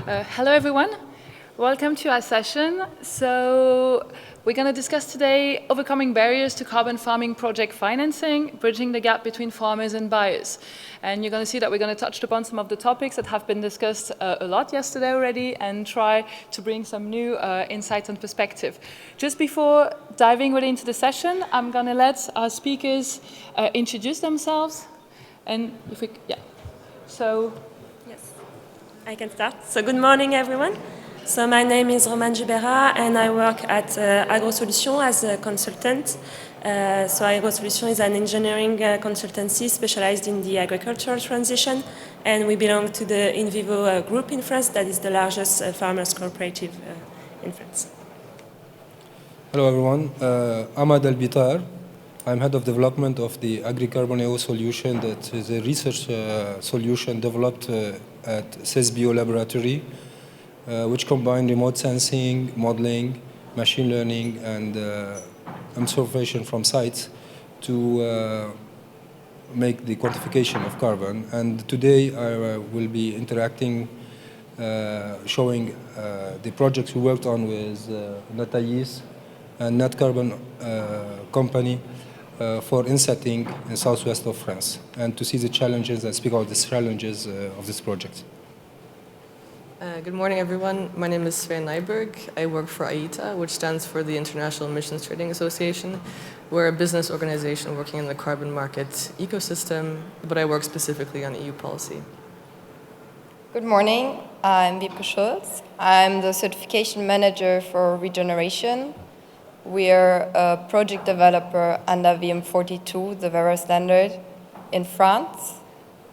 Hello everyone, welcome to our session. So we're going to discuss today overcoming barriers to carbon farming project financing, bridging the gap between farmers and buyers. And you're going to see that we're going to touch upon some of the topics that have been discussed a lot yesterday already and try to bring some new insights and perspective. Just before diving really into the session, I'm going to let our speakers introduce themselves. And if we, yeah, so. I can start. So good morning, everyone. So my name is Romane Gibera, and I work at Agrosolutions as a consultant. So Agrosolutions is an engineering consultancy specialized in the agricultural transition, and we belong to the In Vivo group in France, that is the largest farmers cooperative in France. Hello, everyone. Ahmad Al-Bitar. I'm head of development of the Agricarbon Solution, that is a research solution developed at CESBIO laboratory, which combine remote sensing, modeling, machine learning, and observation from sites to make the quantification of carbon. And today I will be interacting, showing the projects we worked on with Nataïs and Netcarbon company for insetting in southwest of France, and to see the challenges and speak about the challenges of this project. Good morning, everyone. My name is Svea Nyberg. I work for IETA, which stands for the International Emissions Trading Association. We're a business organization working in the carbon market ecosystem, but I work specifically on EU policy. Good morning. I'm Foucherot. I'm the certification manager for ReGeneration. We're a project developer under VM42, the Vera standard, in France.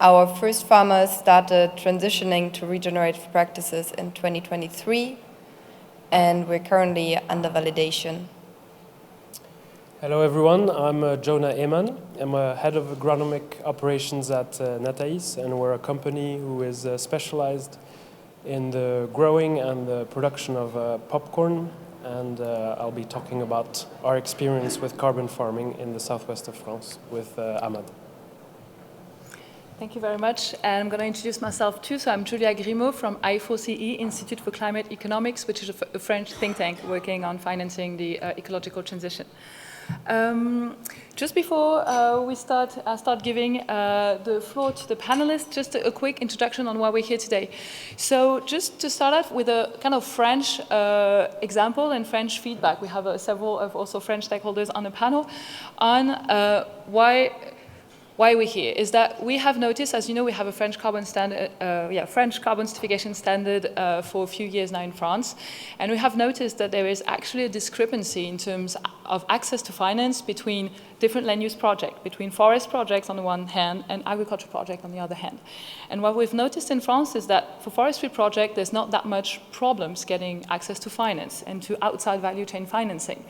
Our first farmers started transitioning to regenerative practices in 2023, and we're currently under validation. Hello everyone, I'm Jonah Ehmann. I'm a head of agronomic operations at Nataïs, and we're a company who is specialized in the growing and the production of popcorn. And I'll be talking about our experience with carbon farming in the southwest of France with Ahmad. Thank you very much. And I'm going to introduce myself too. So I'm Julia Grimault from I4CE, Institute for Climate Economics, which is a French think tank working on financing the ecological transition. Just before we start giving the floor to the panelists, just a quick introduction on why we're here today. So just to start off with a kind of French example and French feedback. We have several of also French stakeholders on the panel on why we're here is that we have noticed, as you know, we have a French carbon standard, French carbon certification standard for a few years now in France, and we have noticed that there is actually a discrepancy in terms of access to finance between different land use projects, between forest projects on the one hand and agriculture projects on the other hand. And what we've noticed in France is that for forestry projects, there's not that much problems getting access to finance and to outside value chain financing.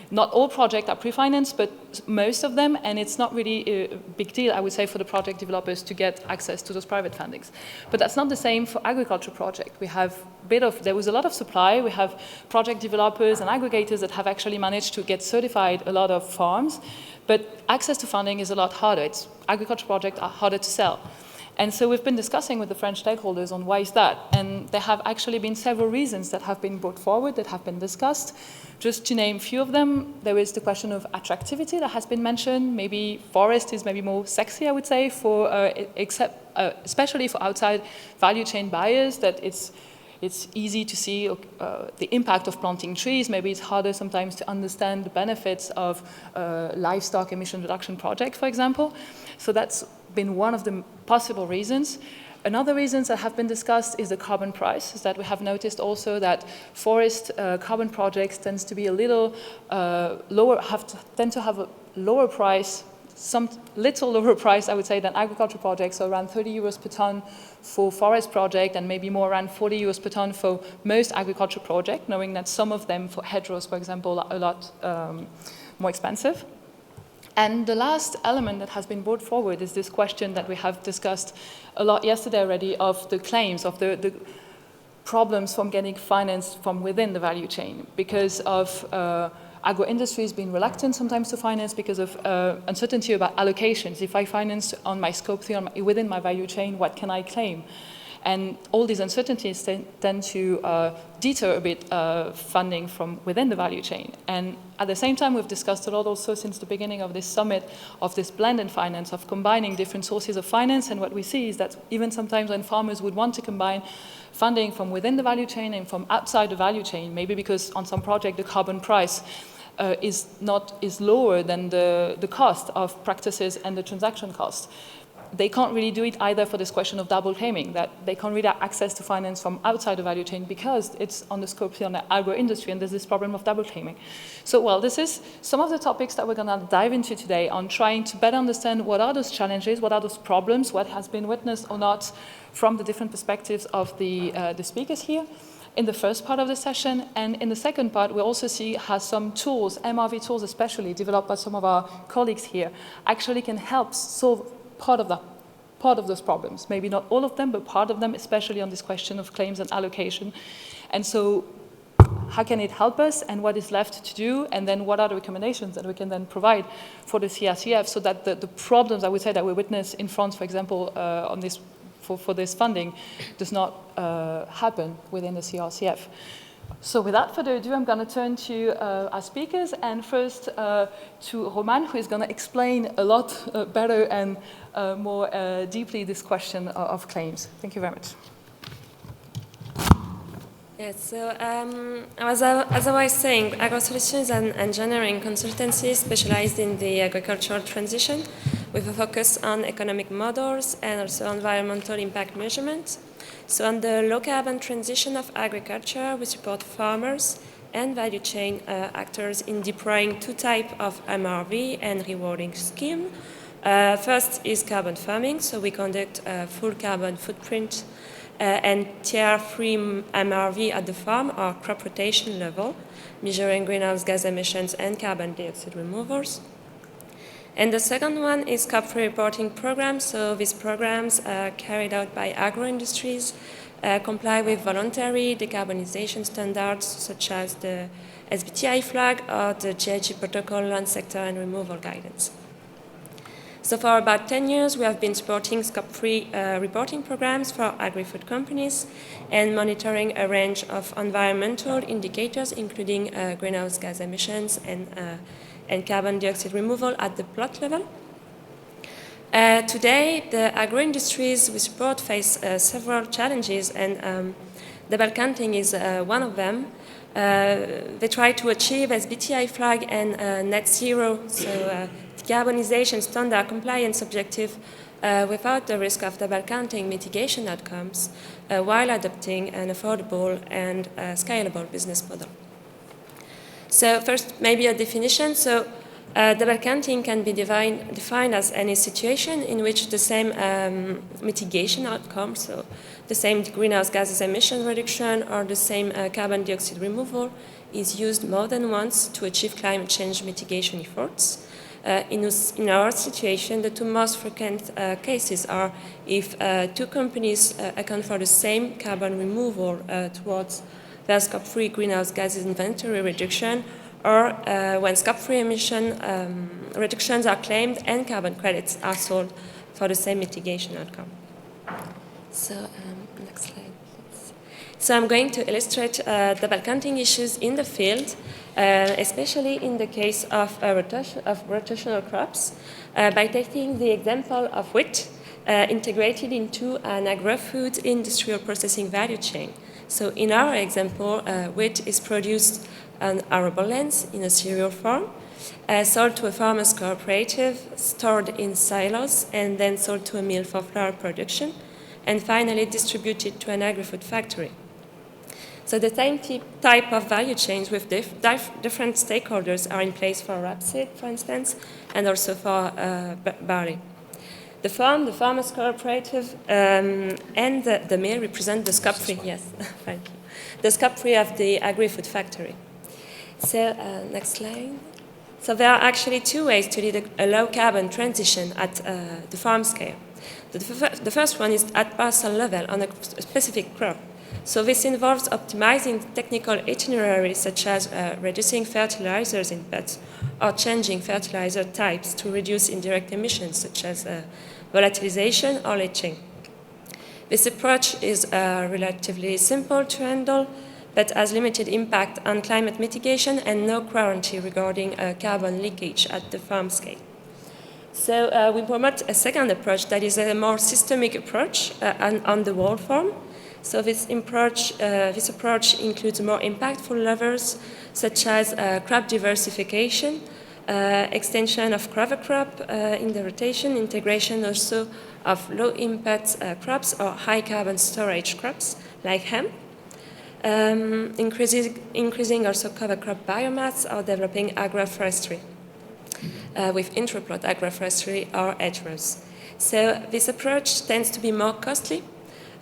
Not all projects are pre-financed, but most of them, and it's not really a big deal, I would say, for the project developers to get access to those private fundings. But that's not the same for agriculture projects. There was a lot of supply. We have project developers and aggregators that have actually managed to get certified a lot of farms, but access to funding is a lot harder. Agriculture projects are harder to sell. And so we've been discussing with the French stakeholders on why is that. And there have actually been several reasons that have been brought forward, that have been discussed. Just to name a few of them, there is the question of attractivity that has been mentioned. Maybe forest is maybe more sexy, I would say, for especially for outside value chain buyers, that it's easy to see the impact of planting trees. Maybe it's harder sometimes to understand the benefits of livestock emission reduction project, for example. So that's been one of the possible reasons. Another reason that have been discussed is the carbon price, is that we have noticed also that forest carbon projects tends to be a little lower, tend to have a lower price, some little lower price, I would say, than agriculture projects, so around 30 euros per ton for forest project and maybe more around 40 euros per ton for most agriculture projects, knowing that some of them for hedgerows, for example, are a lot more expensive. And the last element that has been brought forward is this question that we have discussed a lot yesterday already of the claims, of the problems from getting financed from within the value chain because of agro-industries being reluctant sometimes to finance because of uncertainty about allocations. If I finance on my scope 3 within my value chain, what can I claim? And all these uncertainties tend to deter a bit funding from within the value chain. And at the same time, we've discussed a lot also since the beginning of this summit of this blended finance, of combining different sources of finance. And what we see is that even sometimes when farmers would want to combine funding from within the value chain and from outside the value chain, maybe because on some project the carbon price is lower than the cost of practices and the transaction cost. They can't really do it either for this question of double claiming, that they can't really have access to finance from outside the value chain because it's on the scope here on the agro-industry, and there's this problem of double claiming. So, well, this is some of the topics that we're going to dive into today on trying to better understand what are those challenges, what are those problems, what has been witnessed or not from the different perspectives of the speakers here in the first part of the session. And in the second part, we also see how some tools, MRV tools especially, developed by some of our colleagues here, actually can help solve part of those problems. Maybe not all of them, but part of them, especially on this question of claims and allocation. And so how can it help us, and what is left to do, and then what are the recommendations that we can then provide for the CRCF so that the problems, I would say, that we witness in France, for example, on this for this funding does not happen within the CRCF. So without further ado, I'm going to turn to our speakers, and first to Roman, who is going to explain a lot better and more deeply this question of claims. Thank you very much. Yes, so as I was saying, Agrosolutions is an engineering consultancy specialized in the agricultural transition with a focus on economic models and also environmental impact measurement. So on the low-carbon transition of agriculture, we support farmers and value chain actors in deploying two types of MRV and rewarding scheme. First is carbon farming, so we conduct a full carbon footprint and tier-free MRV at the farm or crop rotation level, measuring greenhouse gas emissions and carbon dioxide removals. And the second one is COP3 reporting programs. So these programs are carried out by agro-industries, comply with voluntary decarbonization standards such as the SBTi flag or the GHG protocol on sector and removal guidance. So for about 10 years, we have been supporting COP3 reporting programs for agri-food companies and monitoring a range of environmental indicators, including greenhouse gas emissions and carbon dioxide removal at the plot level. Today, the agro-industries we support face several challenges, and double counting is one of them. They try to achieve SBTi flag and net zero, so decarbonization standard compliance objective without the risk of double counting mitigation outcomes, while adopting an affordable and scalable business model. So first, maybe a definition. So double counting can be defined as any situation in which the same mitigation outcome, so the same greenhouse gases emission reduction or the same carbon dioxide removal, is used more than once to achieve climate change mitigation efforts. In our situation, the two most frequent cases are if two companies account for the same carbon removal towards their Scope-3 greenhouse gases inventory reduction, or when Scope-3 emission reductions are claimed and carbon credits are sold for the same mitigation outcome. So, next slide, please. So I'm going to illustrate double counting issues in the field, especially in the case of rotational crops, by taking the example of wheat integrated into an agri-food industrial processing value chain. So in our example, wheat is produced on arable lands in a cereal form, sold to a farmers cooperative, stored in silos, and then sold to a mill for flour production, and finally distributed to an agri-food factory. So the same type of value chains with different stakeholders are in place for rapeseed, for instance, and also for barley. The farm, the farmers cooperative, and the mill represent the Scope-3. Yes, thank you. The Scope-3 of the agri-food factory. So next slide. So there are actually two ways to lead a low-carbon transition at the farm scale. The first one is at parcel level on a specific crop. So this involves optimizing technical itineraries such as reducing fertilizers inputs or changing fertilizer types to reduce indirect emissions such as volatilization or leaching. This approach is relatively simple to handle, but has limited impact on climate mitigation and no guarantee regarding carbon leakage at the farm scale. So we promote a second approach that is a more systemic approach on the whole farm. So this approach includes more impactful levers such as crop diversification, extension of cover crop in the rotation, integration also of low impact crops or high carbon storage crops like hemp, increasing also cover crop biomass or developing agroforestry with intraplot agroforestry or hedgerows. So this approach tends to be more costly,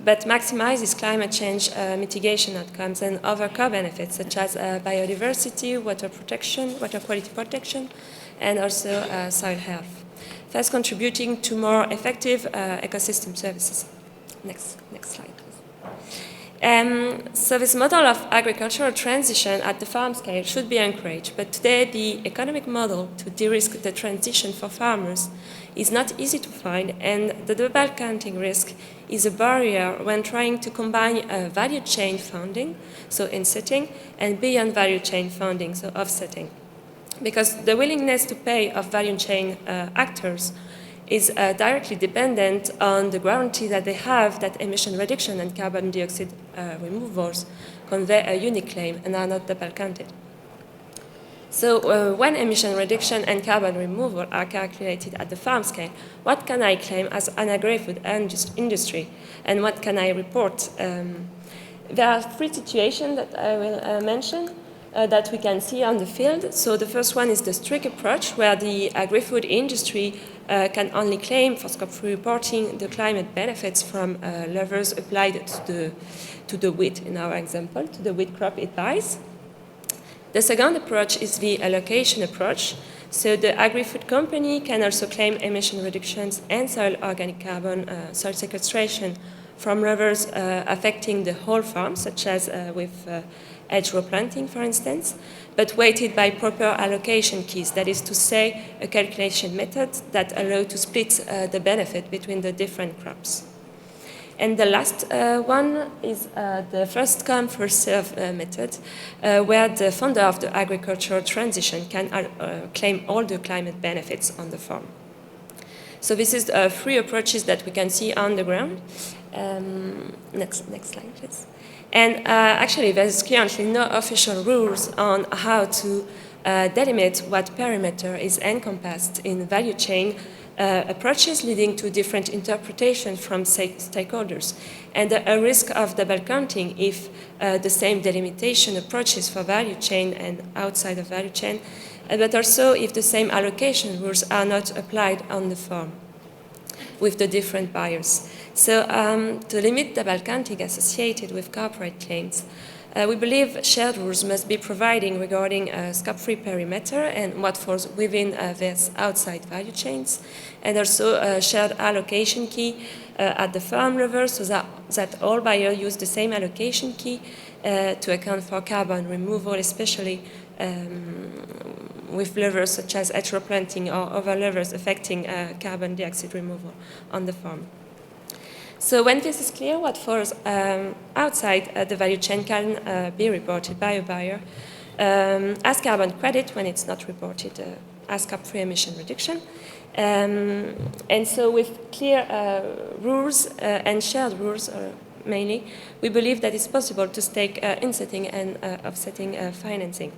but maximizes climate change mitigation outcomes and other co-benefits such as biodiversity, water protection, water quality protection, and also soil health, thus contributing to more effective ecosystem services. Next slide, please. So this model of agricultural transition at the farm scale should be encouraged, but today the economic model to de-risk the transition for farmers is not easy to find, and the double counting risk is a barrier when trying to combine value chain funding, so insetting, and beyond value chain funding, so offsetting. Because the willingness to pay of value chain actors is directly dependent on the guarantee that they have that emission reduction and carbon dioxide removals convey a unique claim and are not double counted. So when emission reduction and carbon removal are calculated at the farm scale, what can I claim as an agri-food industry, and what can I report? There are three situations that I will mention that we can see on the field. So the first one is the strict approach, where the agri-food industry can only claim for Scope 3 reporting the climate benefits from levers applied to the wheat, in our example, to the wheat crop it buys. The second approach is the allocation approach. So the agri-food company can also claim emission reductions and soil organic carbon, soil sequestration from levers affecting the whole farm, such as with hedgerow planting, for instance, but weighted by proper allocation keys, that is to say, a calculation method that allows to split the benefit between the different crops. And the last one is the first come, first serve method, where the funder of the agricultural transition can claim all the climate benefits on the farm. So this is three approaches that we can see on the ground. Next slide, please. And actually, there's currently no official rules on how to delimit what perimeter is encompassed in value chain approaches, leading to different interpretations from stakeholders, and a risk of double counting if the same delimitation approaches for value chain and outside of value chain, but also if the same allocation rules are not applied on the farm with the different buyers. So to limit double counting associated with corporate claims, we believe shared rules must be providing regarding Scope 3 perimeter and what falls within this outside value chains, and also a shared allocation key at the farm level, so that all buyers use the same allocation key to account for carbon removal, especially with levers such as hedgerow planting or other levers affecting carbon dioxide removal on the farm. So when this is clear, what falls outside the value chain can be reported by a buyer as carbon credit when it's not reported as Scope 3 emission reduction. And so with clear rules and shared rules mainly, we believe that it's possible to stake insetting and offsetting financing.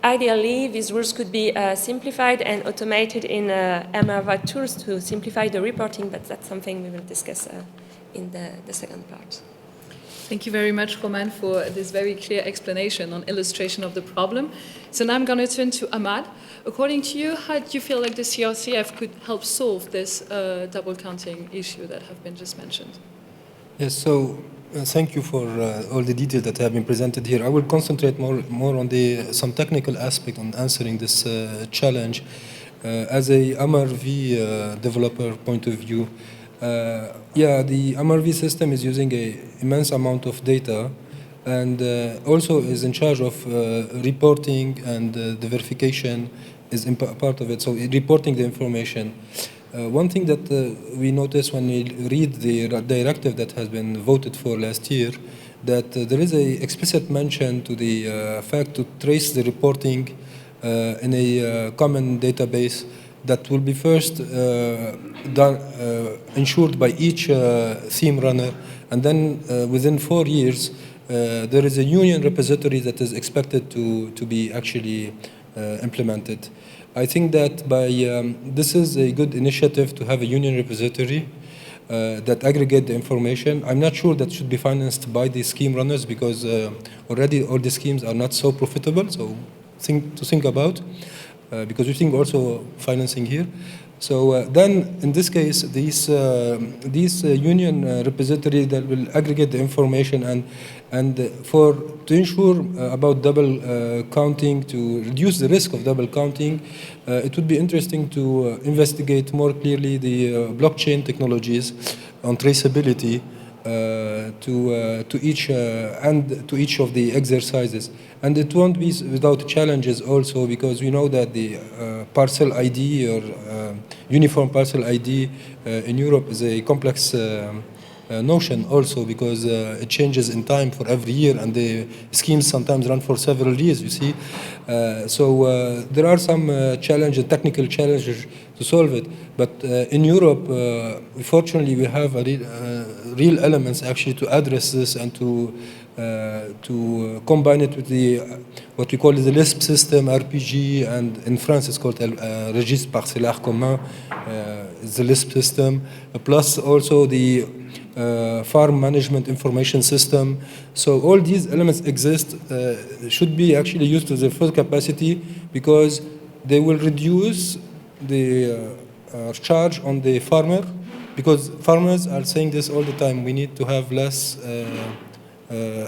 Ideally, these rules could be simplified and automated in MRV tools to simplify the reporting, but that's something we will discuss in the second part. Thank you very much, Roman, for this very clear explanation on illustration of the problem. So now I'm going to turn to Ahmad. According to you, how do you feel like the CRCF could help solve this double counting issue that have been just mentioned? Yes, so thank you for all the details that have been presented here. I will concentrate more on some technical aspect on answering this challenge. As a MRV developer point of view, the MRV system is using an immense amount of data and also is in charge of reporting, and the verification is part of it, so reporting the information. One thing that we notice when we read the directive that has been voted for last year, that there is a explicit mention to the fact to trace the reporting in a common database that will be first ensured by each theme runner, and then within 4 years there is a union repository that is expected to be actually implemented. I think that this is a good initiative to have a union repository that aggregate the information. I'm not sure that should be financed by the scheme runners because already all the schemes are not so profitable, so think about, because we think also financing here. So then, in this case, these union repository that will aggregate the information and to ensure about double counting, to reduce the risk of double counting, it would be interesting to investigate more clearly the blockchain technologies on traceability to each of the exercises. And it won't be without challenges also, because we know that the parcel ID or uniform parcel ID in Europe is a complex notion also, because it changes in time for every year, and the schemes sometimes run for several years, you see. So there are some challenges, technical challenges to solve it. But in Europe, fortunately, we have real elements actually to address this and to combine it with the what we call the Lisp system, RPG, and in France it's called Registre Parcellaire Commun, the Lisp system, plus also the farm management information system. So all these elements exist, should be actually used to their full capacity, because they will reduce the charge on the farmer, because farmers are saying this all the time, we need to have less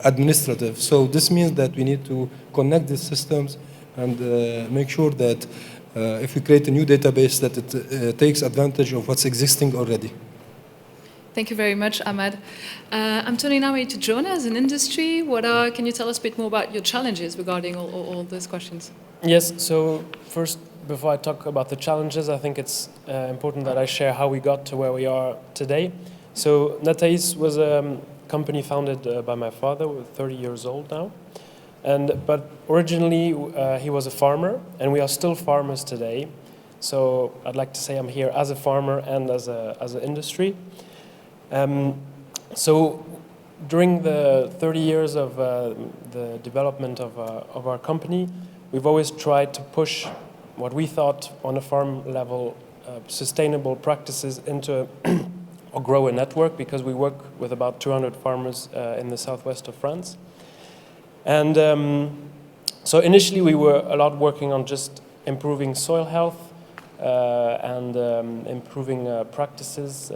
administrative. So this means that we need to connect these systems and make sure that if we create a new database, that it takes advantage of what's existing already. Thank you very much, Ahmad. I'm turning now to Jonah as an industry. Can you tell us a bit more about your challenges regarding all these questions? Yes, so first, before I talk about the challenges, I think it's important that I share how we got to where we are today. So Nataïs was a company founded by my father, who was 30 years old now. But originally he was a farmer, and we are still farmers today. So I'd like to say I'm here as a farmer and as an industry. So during the 30 years of the development of our company, we've always tried to push what we thought on a farm level sustainable practices into or grow a network, because we work with about 200 farmers in the southwest of France. And so initially we were a lot working on just improving soil health and improving practices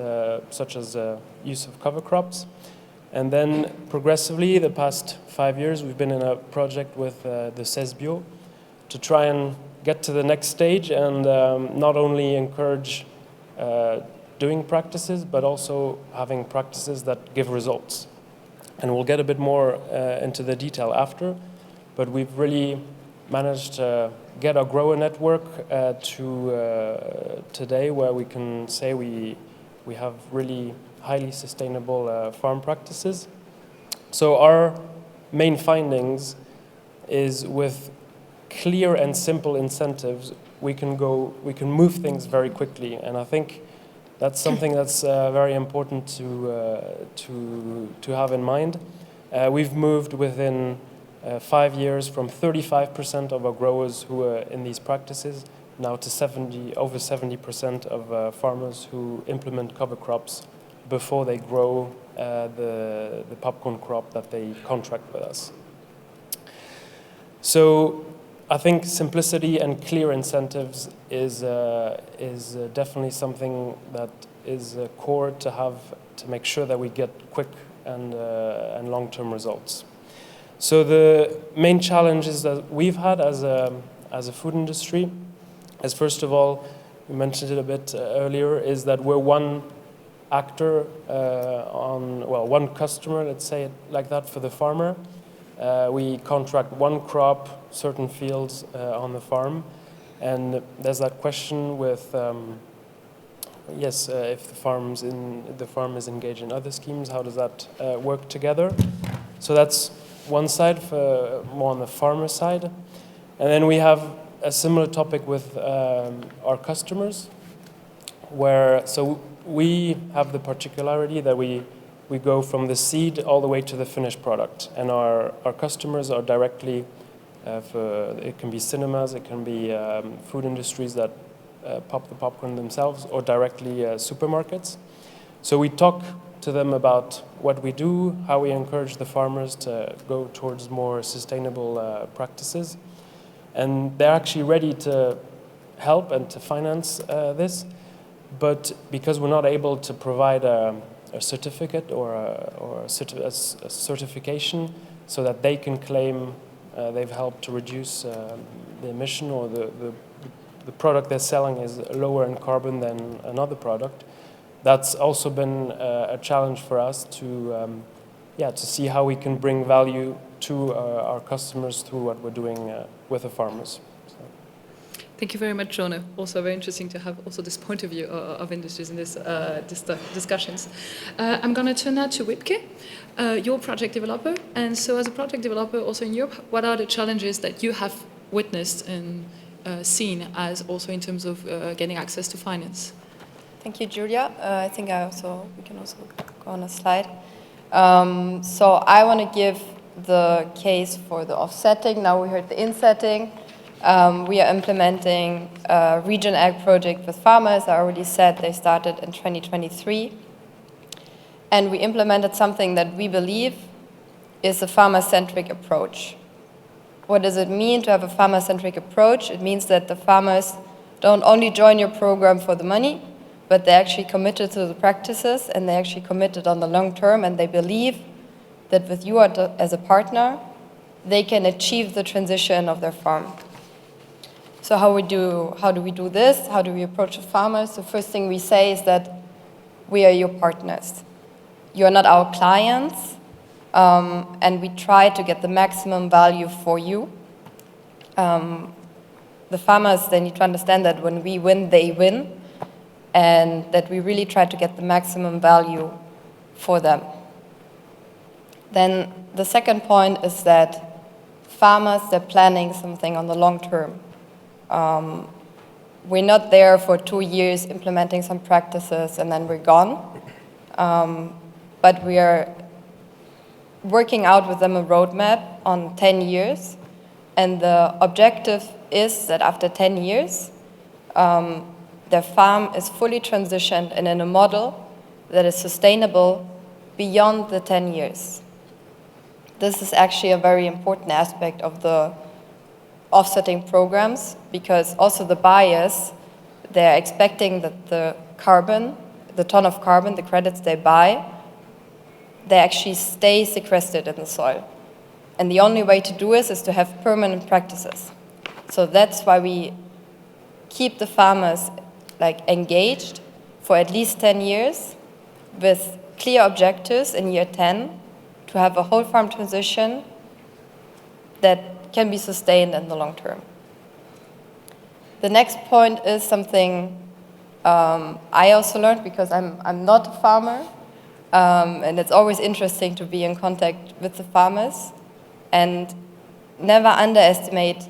such as use of cover crops. And then progressively, the past 5 years, we've been in a project with the CESBIO to try and get to the next stage and not only encourage doing practices, but also having practices that give results. And we'll get a bit more into the detail after, but we've really managed to get our grower network to today, where we can say we have really highly sustainable farm practices. So our main findings is with clear and simple incentives, we can move things very quickly, and I think that's something that's very important to have in mind. We've moved within 5 years from 35% of our growers who are in these practices now to over 70% of farmers who implement cover crops before they grow the popcorn crop that they contract with us. So I think simplicity and clear incentives is definitely something that is core to have to make sure that we get quick and long-term results. So the main challenges that we've had as a food industry is, first of all, we mentioned it a bit earlier, is that we're one actor one customer, let's say it like that, for the farmer. We contract one crop, certain fields on the farm, and there's that question with yes, if the farm is engaged in other schemes, how does that work together? So that's one side, more on the farmer side. And then we have a similar topic with our customers, where so we have the particularity that we go from the seed all the way to the finished product, and our customers are directly, it can be cinemas, it can be food industries that pop the popcorn themselves, or directly supermarkets. So we talk to them about what we do, how we encourage the farmers to go towards more sustainable practices. And they're actually ready to help and to finance this. But because we're not able to provide a certificate or a certification so that they can claim they've helped to reduce the emission, or the product they're selling is lower in carbon than another product, that's also been a challenge for us to see how we can bring value to our customers through what we're doing with the farmers. So. Thank you very much, Jonah. Also very interesting to have also this point of view of industries in this discussions. I'm going to turn now to Wipke, your project developer. And so as a project developer also in Europe, what are the challenges that you have witnessed and seen as also in terms of getting access to finance? Thank you, Julia. I think we can also go on a slide. So I want to give the case for the offsetting. Now we heard the insetting. We are implementing a Region Ag project with farmers. I already said they started in 2023. And we implemented something that we believe is a farmer-centric approach. What does it mean to have a farmer-centric approach? It means that the farmers don't only join your program for the money, but they're actually committed to the practices, and they're actually committed on the long term, and they believe that with you as a partner, they can achieve the transition of their farm. So how do we do this? How do we approach the farmers? The first thing we say is that we are your partners. You are not our clients, and we try to get the maximum value for you. The farmers, they need to understand that when we win, they win, and that we really try to get the maximum value for them. Then the second point is that farmers, they're planning something on the long term. We're not there for 2 years implementing some practices and then we're gone. But we are working out with them a roadmap on 10 years. And the objective is that after 10 years, their farm is fully transitioned and in a model that is sustainable beyond the 10 years. This is actually a very important aspect of the offsetting programs, because also the buyers, they're expecting that the ton of carbon, the credits they buy, they actually stay sequestered in the soil. And the only way to do this is to have permanent practices. So that's why we keep the farmers engaged for at least 10 years with clear objectives in year 10 to have a whole farm transition that can be sustained in the long term. The next point is something I also learned because I'm not a farmer, and it's always interesting to be in contact with the farmers and never underestimate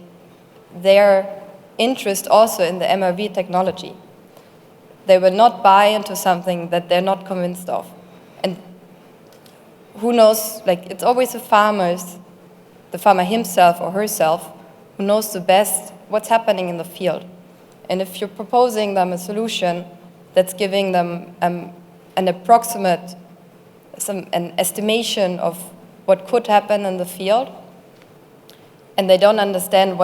their interest also in the MRV technology. They will not buy into something that they're not convinced of. And who knows, it's always the farmer himself or herself, who knows the best what's happening in the field. And if you're proposing them a solution that's giving them an approximate, an estimation of what could happen in the field, and they don't understand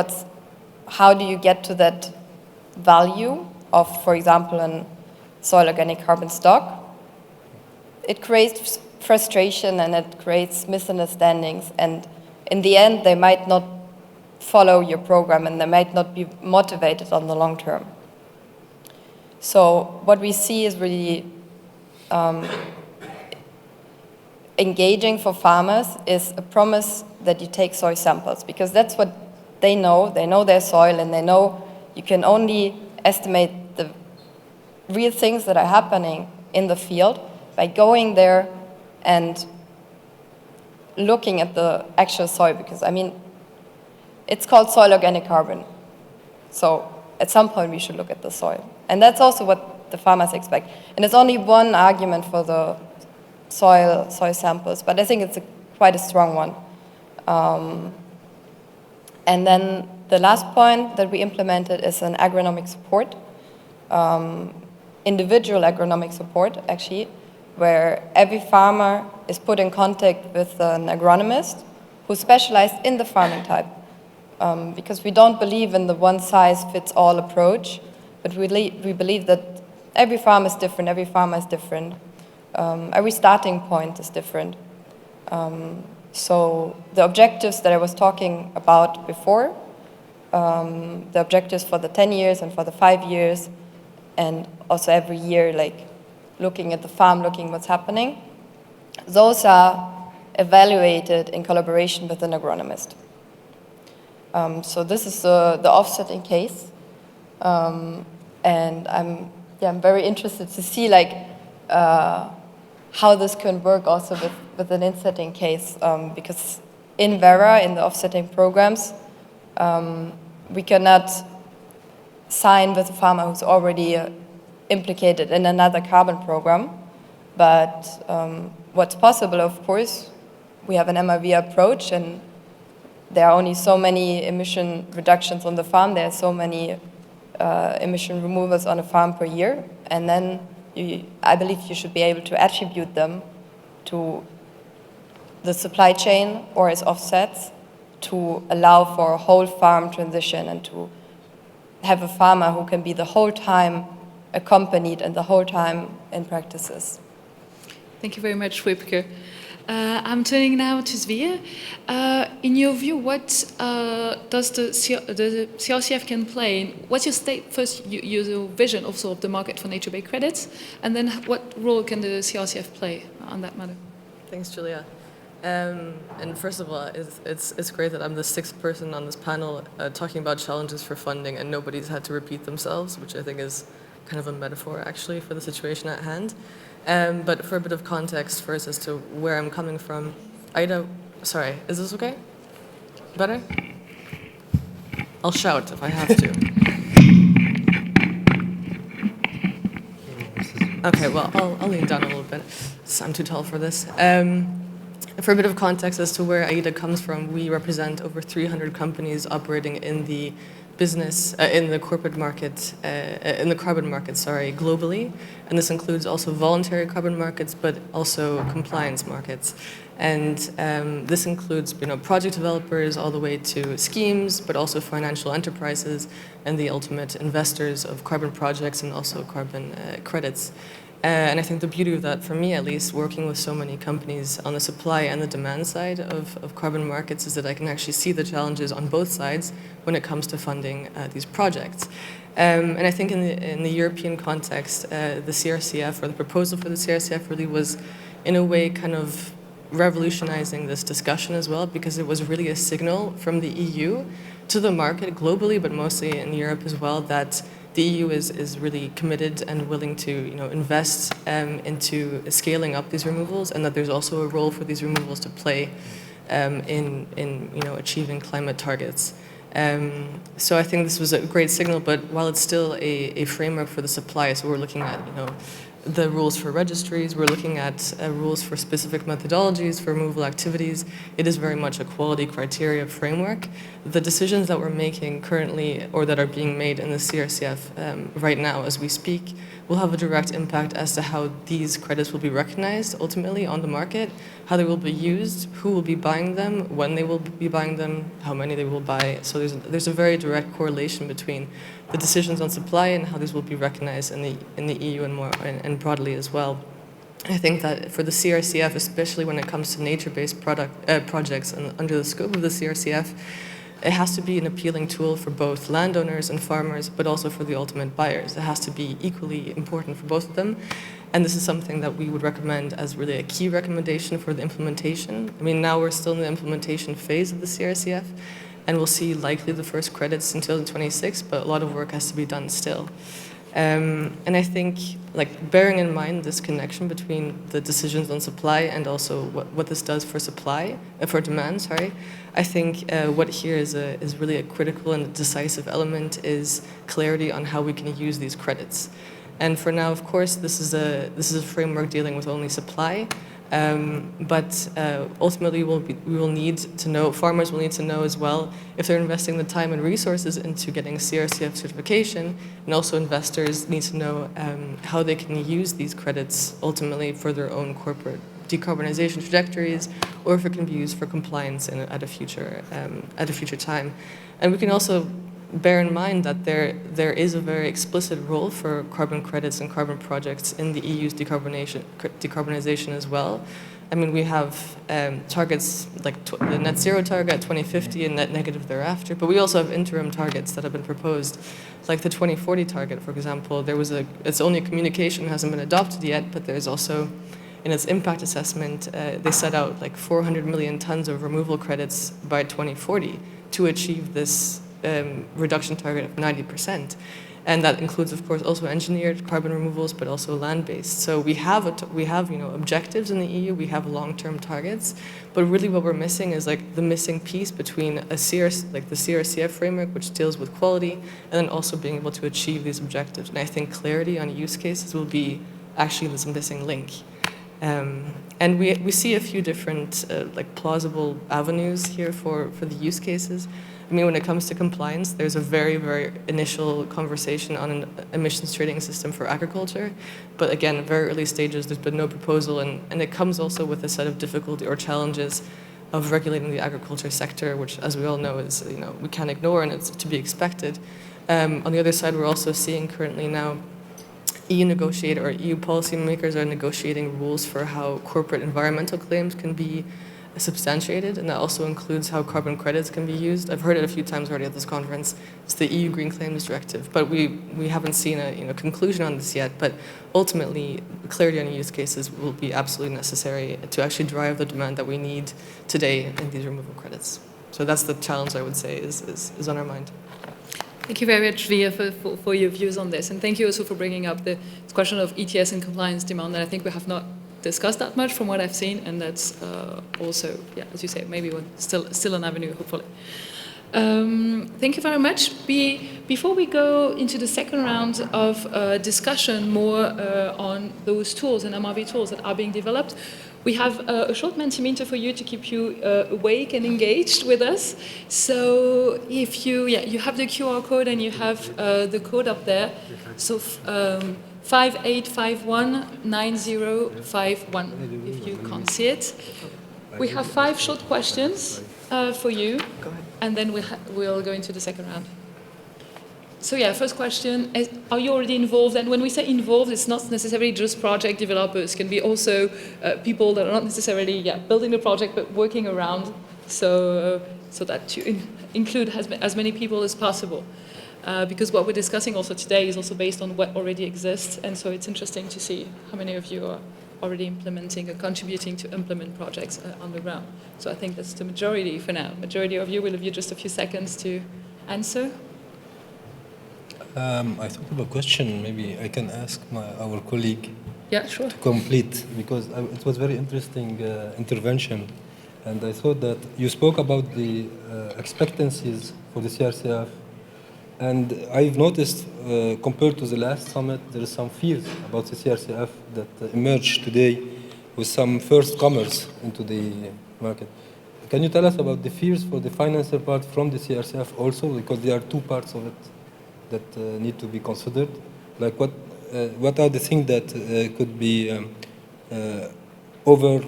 how do you get to that value of, for example, a soil organic carbon stock, it creates frustration and it creates misunderstandings, and in the end they might not follow your program and they might not be motivated on the long term. So what we see is really engaging for farmers is a promise that you take soil samples, because that's what they know. They know their soil, and they know you can only estimate the real things that are happening in the field by going there and looking at the actual soil, because I mean, it's called soil organic carbon. So at some point we should look at the soil. And that's also what the farmers expect. And it's only one argument for the soil samples, but I think it's quite a strong one. And then the last point that we implemented is an agronomic support, individual agronomic support, actually, where every farmer is put in contact with an agronomist who specialized in the farming type. Because we don't believe in the one-size-fits-all approach, but we believe that every farm is different, every farmer is different, every starting point is different. So the objectives that I was talking about before, the objectives for the 10 years and for the 5 years, and also every year, like looking at the farm, looking what's happening, those are evaluated in collaboration with an agronomist. So this is the offsetting case, and I'm very interested to see like how this can work also with an insetting case, because in Vera, in the offsetting programs, we cannot sign with a farmer who's already implicated in another carbon program. But what's possible, of course, we have an MRV approach, and there are only so many emission reductions on the farm, there are so many emission removals on a farm per year, and then I believe you should be able to attribute them to the supply chain or as offsets to allow for a whole farm transition and to have a farmer who can be the whole time accompanied and the whole time in practices. Thank you very much, Wipke. I'm turning now to Svea. In your view, what does the CRCF can play? What's your first your vision also of the market for nature-based credits, and then what role can the CRCF play on that matter? Thanks, Julia. And first of all, it's great that I'm the sixth person on this panel talking about challenges for funding, and nobody's had to repeat themselves, which I think is kind of a metaphor actually for the situation at hand. But for a bit of context first as to where I'm coming from, sorry, is this okay? Better? I'll shout if I have to. Okay, well, I'll lean down a little bit. I'm too tall for this. For a bit of context as to where IETA comes from, we represent over 300 companies operating in the business, in the corporate market, in the carbon market, globally. And this includes also voluntary carbon markets, but also compliance markets. And this includes, project developers all the way to schemes, but also financial enterprises and the ultimate investors of carbon projects and also carbon credits. And I think the beauty of that, for me at least, working with so many companies on the supply and the demand side of carbon markets, is that I can actually see the challenges on both sides when it comes to funding these projects. And I think in the European context, the CRCF, or the proposal for the CRCF, really was, in a way, kind of revolutionizing this discussion as well, because it was really a signal from the EU to the market globally, but mostly in Europe as well, that the EU is really committed and willing to invest into scaling up these removals, and that there's also a role for these removals to play in achieving climate targets. So I think this was a great signal, but while it's still a framework for the supply, so we're looking at the rules for registries, we're looking at rules for specific methodologies for removal activities. It is very much a quality criteria framework. The decisions that we're making currently, or that are being made in the CRCF right now as we speak, will have a direct impact as to how these credits will be recognized ultimately on the market, how they will be used, who will be buying them, when they will be buying them, how many they will buy. So there's a very direct correlation between the decisions on supply and how these will be recognized in the EU and broadly as well. I think that for the CRCF, especially when it comes to nature-based projects and under the scope of the CRCF, it has to be an appealing tool for both landowners and farmers, but also for the ultimate buyers. It has to be equally important for both of them. And this is something that we would recommend as really a key recommendation for the implementation. I mean, now we're still in the implementation phase of the CRCF, and we'll see likely the first credits in 2026, but a lot of work has to be done still. And I think, like, bearing in mind this connection between the decisions on supply and also what this does for for demand, sorry, I think what here is really a critical and decisive element is clarity on how we can use these credits. And for now, of course, this is a framework dealing with only supply. But ultimately, we will need to know, farmers will need to know as well, if they're investing the time and resources into getting CRCF certification, and also investors need to know how they can use these credits ultimately for their own corporate decarbonization trajectories, or if it can be used for compliance at a future time. And we can also bear in mind that there is a very explicit role for carbon credits and carbon projects in the EU's decarbonization as well. I mean, we have targets like the net zero target at 2050 and net negative thereafter, but we also have interim targets that have been proposed, like the 2040 target, for example. It's only a communication, hasn't been adopted yet, but there's also, in its impact assessment, they set out like 400 million tons of removal credits by 2040 to achieve this reduction target of 90%. And that includes, of course, also engineered carbon removals, but also land-based. So we have objectives in the EU, we have long-term targets, but really what we're missing is like the missing piece between the CRCF framework, which deals with quality, and then also being able to achieve these objectives. And I think clarity on use cases will be actually this missing link. And we see a few different plausible avenues here for the use cases. I mean, when it comes to compliance, there's a very, very initial conversation on an emissions trading system for agriculture. But again, very early stages, there's been no proposal. And it comes also with a set of difficulty or challenges of regulating the agriculture sector, which, as we all know, is, we can't ignore and it's to be expected. On the other side, we're also seeing currently now EU policymakers are negotiating rules for how corporate environmental claims can be substantiated, and that also includes how carbon credits can be used. I've heard it a few times already at this conference. It's the EU Green Claims Directive, but we haven't seen a conclusion on this yet. But ultimately, clarity on use cases will be absolutely necessary to actually drive the demand that we need today in these removal credits. So that's the challenge, I would say, is on our mind. Thank you very much, Svea, for your views on this, and thank you also for bringing up the question of ETS and compliance demand that I think we have not discussed that much from what I've seen, and that's also, as you say, maybe still an avenue, hopefully. Thank you very much. Before we go into the second round of discussion more on those tools and MRV tools that are being developed, we have a short Mentimeter for you to keep you awake and engaged with us. So if you have the QR code and you have the code up there. So 58519051, if you can't see it. We have 5 short questions for you, and then we'll go into the second round. So first question, are you already involved? And when we say involved, it's not necessarily just project developers. It can be also people that are not necessarily building the project, but working around, so that you include as many people as possible. Because what we're discussing also today is also based on what already exists, and so it's interesting to see how many of you are already implementing or contributing to implement projects on the ground. So I think that's the majority for now. Majority of you, will give you just a few seconds to answer. I thought of a question maybe I can ask our colleague sure. to complete, because it was very interesting intervention, and I thought that you spoke about the expectancies for the CRCF. And I've noticed, compared to the last summit, there is some fears about the CRCF that emerged today with some first comers into the market. Can you tell us about the fears for the financer part from the CRCF also? Because there are 2 parts of it that need to be considered. Like what are the things that could be over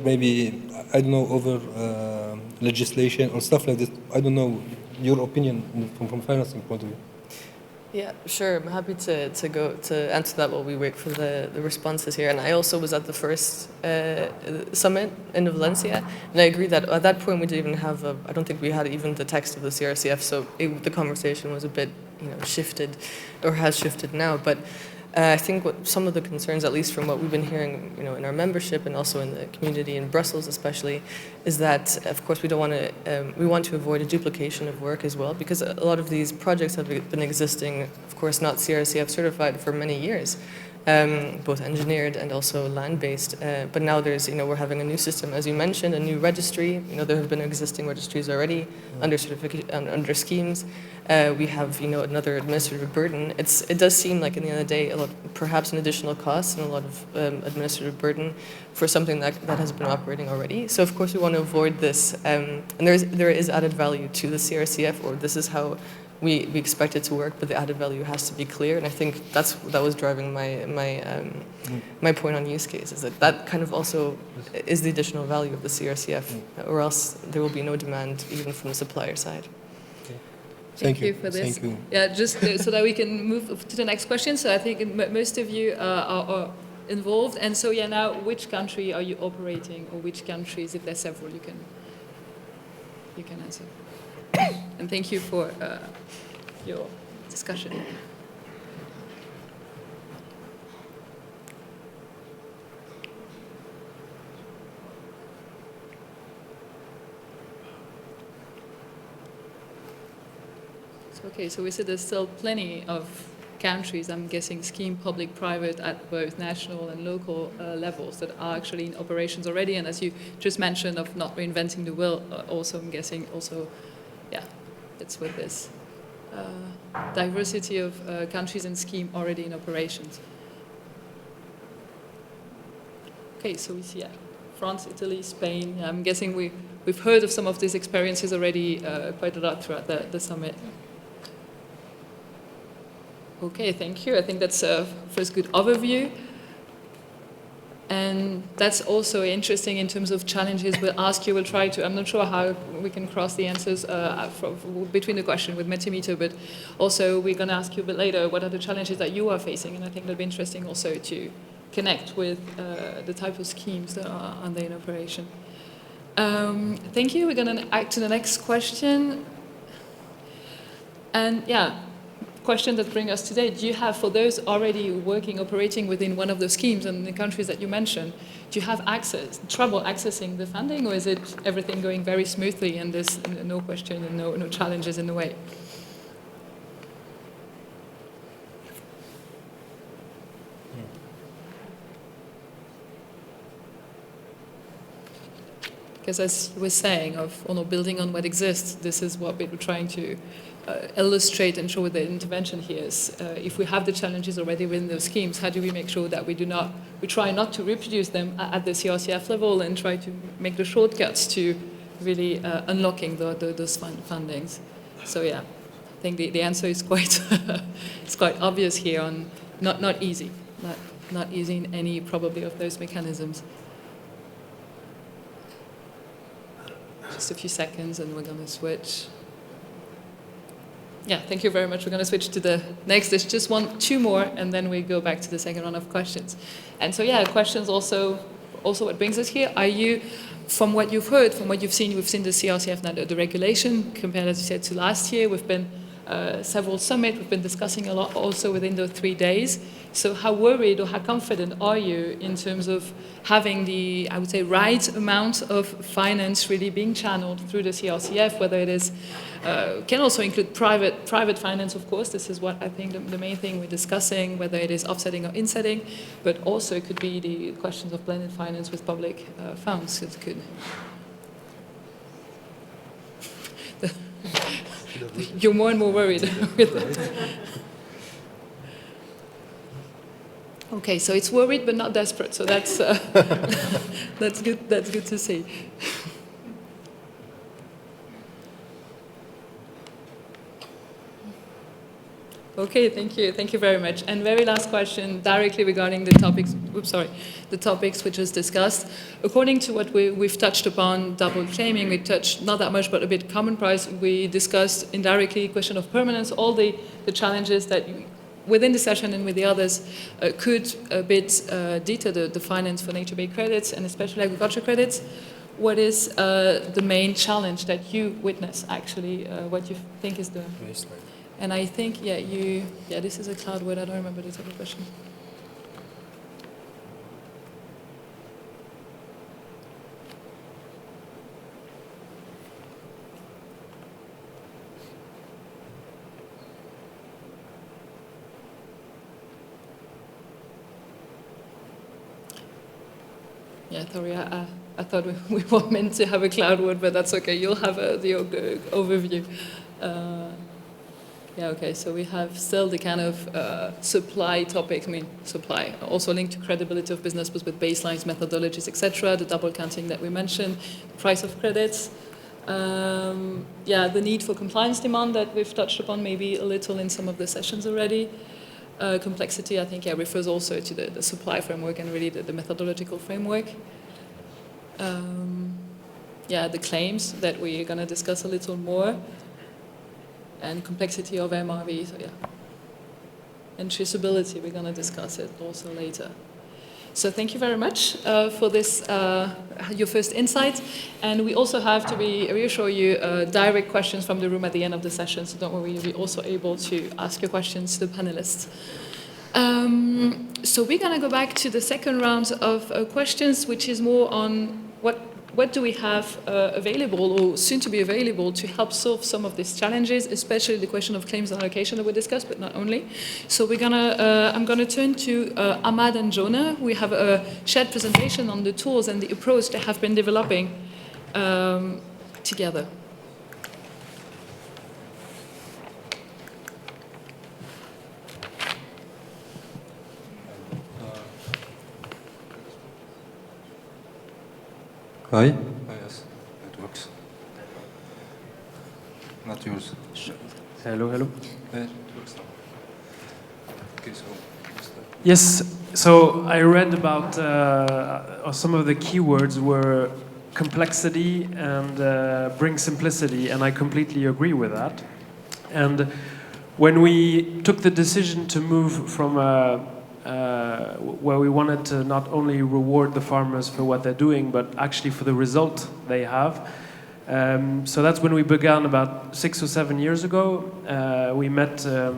legislation or stuff like this? I don't know, your opinion from financing point of view. Yeah, sure. I'm happy to answer that while we wait for the responses here. And I also was at the first summit in Valencia, and I agree that at that point we didn't even have I don't think we had even the text of the CRCF, so the conversation was a bit shifted, or has shifted now. But I think some of the concerns, at least from what we've been hearing, in our membership and also in the community in Brussels especially, is that, of course, we want to avoid a duplication of work as well, because a lot of these projects have been existing, of course, not CRCF certified for many years, both engineered and also land-based. But now we're having a new system, as you mentioned, a new registry. There have been existing registries already under under schemes. We have, another administrative burden. It does seem like, in the end of the day, perhaps an additional cost and a lot of administrative burden for something that has been operating already. So, of course, we want to avoid this. And there is added value to the CRCF, or this is how we expect it to work, but the added value has to be clear. And I think that was driving my point on use case, is that kind of also is the additional value of the CRCF, or else there will be no demand even from the supplier side. Thank you for this. Thank you. Yeah, just so that we can move to the next question. So I think most of you are involved. And so, now which country are you operating, or which countries, if there's several, you can answer. And thank you for your discussion. Okay, so we said there's still plenty of countries, I'm guessing scheme public, private, at both national and local levels that are actually in operations already. And as you just mentioned, of not reinventing the wheel, also I'm guessing also, it's with this diversity of countries and scheme already in operations. Okay, so we see France, Italy, Spain. I'm guessing we've heard of some of these experiences already quite a lot throughout the summit. Okay, thank you. I think that's a first good overview. And that's also interesting in terms of challenges. We'll ask you, we'll try to, I'm not sure how we can cross the answers between the question with Mentimeter, but also we're going to ask you a bit later, what are the challenges that you are facing? And I think it'll be interesting also to connect with the type of schemes that are under in operation. Thank you. We're going to act to the next question. And question that brings us today, do you have, for those already operating within one of the schemes and the countries that you mentioned, do you have trouble accessing the funding, or is it everything going very smoothly and there's no question and no challenges in the way? Because as you were saying, building on what exists, this is what we were trying to illustrate and show with the intervention here is if we have the challenges already within those schemes, how do we make sure that we try not to reproduce them at the CRCF level and try to make the shortcuts to really unlocking those fundings. So I think the answer is quite it's quite obvious here on not easy in any probably of those mechanisms. Just a few seconds and we're going to switch. Thank you very much. We're going to switch to the next. There's just two more, and then we go back to the second round of questions. And so, questions also what brings us here. Are you, from what you've heard, from what you've seen, we've seen the CRCF now, the regulation, compared, as you said, to last year. We've been several summits. We've been discussing a lot also within the 3 days. So how worried or how confident are you in terms of having the, I would say, right amount of finance really being channeled through the CRCF, whether it is, can also include private finance, of course. This is what I think the main thing we're discussing, whether it is offsetting or insetting, but also it could be the questions of blended finance with public funds. It could. You're more and more worried with it. Okay, so it's worried but not desperate. So that's that's good. That's good to see. Okay, thank you. Thank you very much. And very last question, directly regarding the topics. The topics we just discussed. According to what we've touched upon, double claiming, we touched not that much, but a bit common price. We discussed indirectly question of permanence, all the challenges that within the session and with the others could a bit deter the finance for nature-based credits and especially agriculture credits. What is the main challenge that you witness, actually? What you think is the... And I think, this is a cloud word, I don't remember the type of question. Yeah, sorry, I thought we were meant to have a cloud word, but that's okay. You'll have the overview. Okay, so we have still the kind of supply topics, supply, also linked to credibility of business, but with baselines, methodologies, etc., the double counting that we mentioned, price of credits, the need for compliance demand that we've touched upon maybe a little in some of the sessions already. Complexity, I think, refers also to the supply framework and really the methodological framework. The claims that we're going to discuss a little more. And complexity of MRV, And traceability, we're going to discuss it also later. So thank you very much for this, your first insight. And we also have to reassure you direct questions from the room at the end of the session, so don't worry, you'll be also able to ask your questions to the panelists. So we're going to go back to the second round of questions, which is more on what do we have available or soon to be available to help solve some of these challenges, especially the question of claims and allocation that we discussed, but not only. So I'm gonna turn to Ahmad and Jonah. We have a shared presentation on the tools and the approach they have been developing together. Hi? Yes, it works. Not yours. Hello, hello. It works now. Okay, so... Yes, so I read about some of the keywords were complexity and bring simplicity, and I completely agree with that. And when we took the decision to move from where we wanted to not only reward the farmers for what they're doing, but actually for the result they have. So that's when we began about 6 or 7 years ago. We met, I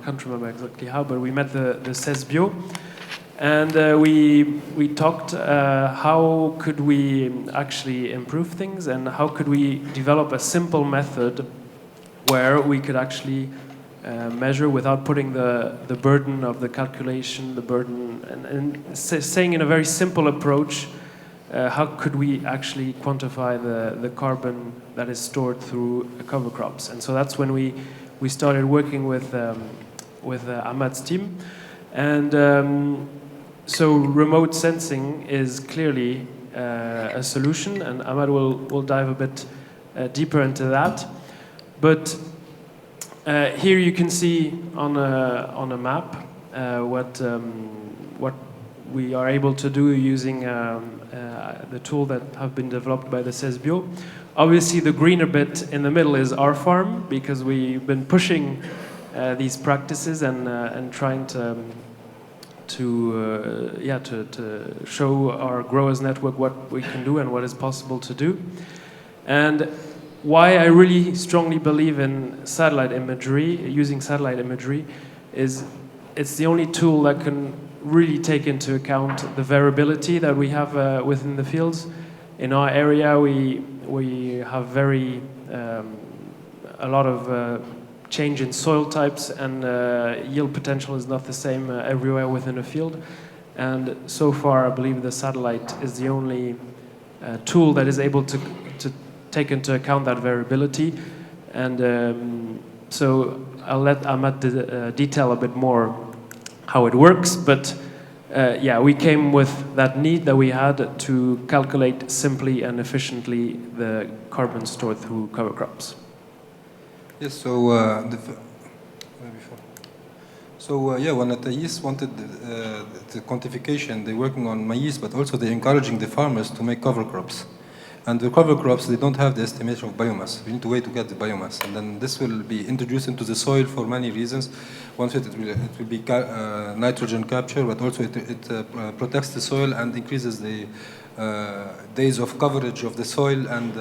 can't remember exactly how, but we met the CESBIO. And we talked how could we actually improve things and how could we develop a simple method where we could actually measure without putting the burden of the calculation, the burden, and saying in a very simple approach, how could we actually quantify the carbon that is stored through cover crops. And so that's when we started working with Ahmad's team. And so remote sensing is clearly a solution, and Ahmad will dive a bit deeper into that. But here you can see on a map what we are able to do using the tool that have been developed by the CESBIO. Obviously, the greener bit in the middle is our farm, because we've been pushing these practices and trying to show our growers network what we can do and what is possible to do. And why I really strongly believe in satellite imagery, using satellite imagery, is it's the only tool that can really take into account the variability that we have within the fields. In our area, we have very a lot of change in soil types, and yield potential is not the same everywhere within a field. And so far, I believe the satellite is the only tool that is able to take into account that variability. And so I'll let Ahmad detail a bit more how it works, but we came with that need that we had to calculate simply and efficiently the carbon stored through cover crops. Yes, so when Nataïs wanted the quantification, they're working on maize, but also they're encouraging the farmers to make cover crops. And the cover crops, they don't have the estimation of biomass. We need to wait to get the biomass. And then this will be introduced into the soil for many reasons. One, it will be nitrogen capture, but also it protects the soil and increases the days of coverage of the soil and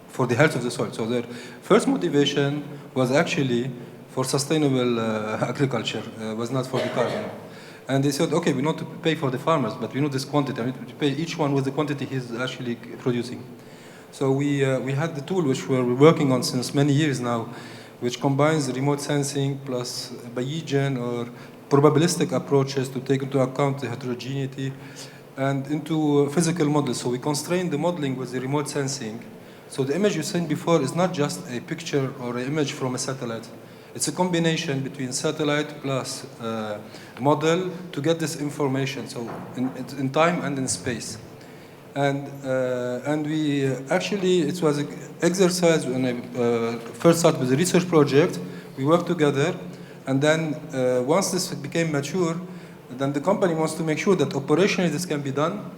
for the health of the soil. So their first motivation was actually for sustainable agriculture, was not for the carbon. And they said, okay, we not to pay for the farmers, but we know this quantity. I need to pay each one with the quantity he's actually producing. So we had the tool which we're working on since many years now, which combines remote sensing plus Bayesian or probabilistic approaches to take into account the heterogeneity and into physical models. So we constrain the modeling with the remote sensing. So the image you seen before is not just a picture or an image from a satellite. It's a combination between satellite plus model to get this information, so in time and in space. And we actually, it was an exercise when I first started with the research project. We worked together, and then once this became mature, then the company wants to make sure that operationally this can be done.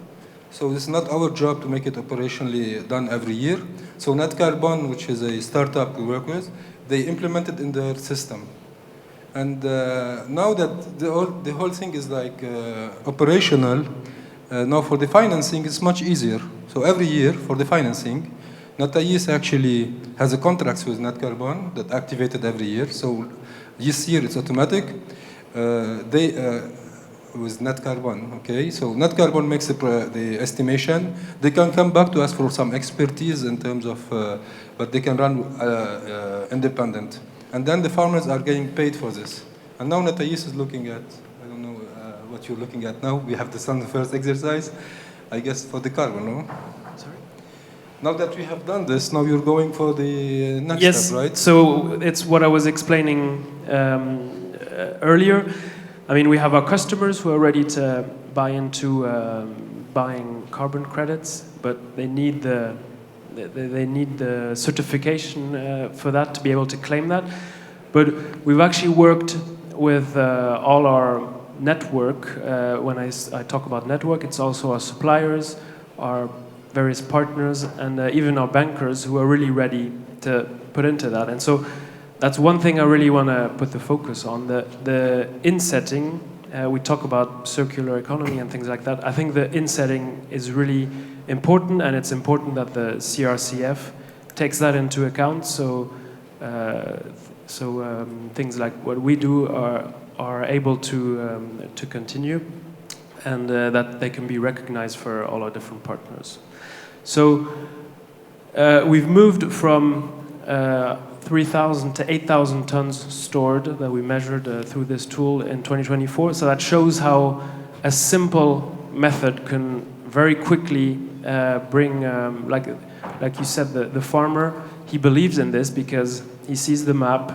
So this is not our job to make it operationally done every year. So Netcarbon, which is a startup we work with, they implement it in their system. And now that the whole thing is like operational, now for the financing it's much easier. So every year for the financing, Nataïs actually has a contract with Netcarbon that activated every year. So this year it's automatic. With Netcarbon, okay? So Netcarbon makes the estimation. They can come back to us for some expertise in terms of, but they can run independent. And then the farmers are getting paid for this. And now Nataïs is looking at, I don't know what you're looking at now. We have done the first exercise, I guess, for the carbon, no? Sorry? Now that we have done this, now you're going for the next step, right? So it's what I was explaining earlier. I mean, we have our customers who are ready to buy into buying carbon credits, but they need the certification for that to be able to claim that. But we've actually worked with all our network. When I talk about network, it's also our suppliers, our various partners, and even our bankers who are really ready to put into that. And so that's one thing I really want to put the focus on. The insetting, we talk about circular economy and things like that. I think the insetting is really important, and it's important that the CRCF takes that into account. So, things like what we do are able to continue, and that they can be recognized for all our different partners. So we've moved from 3,000 to 8,000 tons stored that we measured through this tool in 2024. So that shows how a simple method can very quickly bring, like you said, the farmer, he believes in this because he sees the map,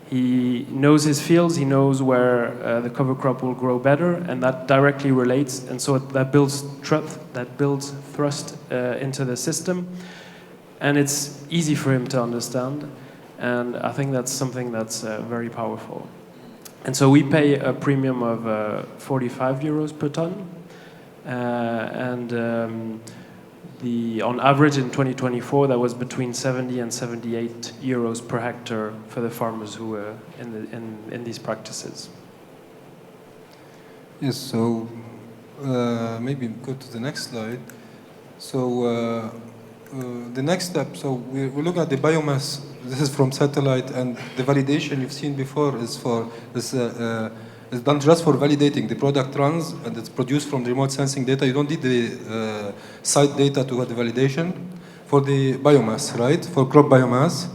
he knows his fields, he knows where the cover crop will grow better, and that directly relates, and so that builds thrust into the system, and it's easy for him to understand. And I think that's something that's very powerful. And so we pay a premium of 45 euros per ton. On average in 2024, that was between 70 and 78 euros per hectare for the farmers who were in these practices. Yes, so maybe go to the next slide. So the next step, so we're looking at the biomass. This is from satellite, and the validation you've seen before is for this. It's done just for validating. The product runs and it's produced from the remote sensing data. You don't need the site data to get the validation for the biomass, right? For crop biomass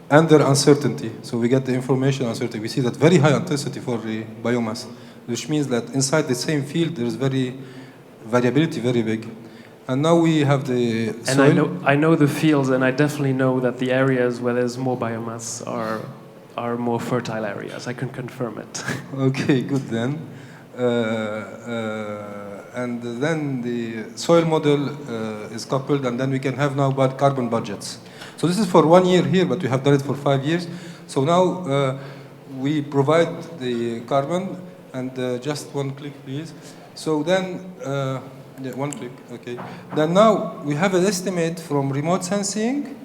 and their uncertainty. So we get the information uncertainty. We see that very high intensity for the biomass, which means that inside the same field there is variability very big. And now we have the soil. And I know the fields, and I definitely know that the areas where there's more biomass are more fertile areas. I can confirm it. Okay, good then. And then the soil model is coupled, and then we can have now carbon budgets. So this is for 1 year here, but we have done it for 5 years. So now we provide the carbon, and just one click, please. So then, yeah, one click, okay. Then now we have an estimate from remote sensing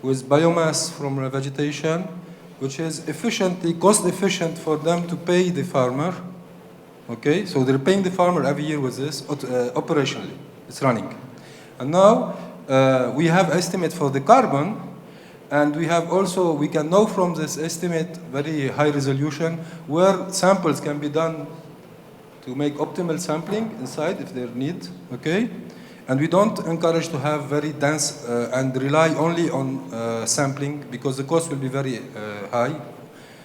with biomass from vegetation, which is cost efficient for them to pay the farmer. Okay, so they're paying the farmer every year with this operationally. It's running. And now we have estimate for the carbon, And we have also, we can know from this estimate very high resolution where samples can be done to make optimal sampling inside if they're need, okay? And we don't encourage to have very dense and rely only on sampling because the cost will be very high.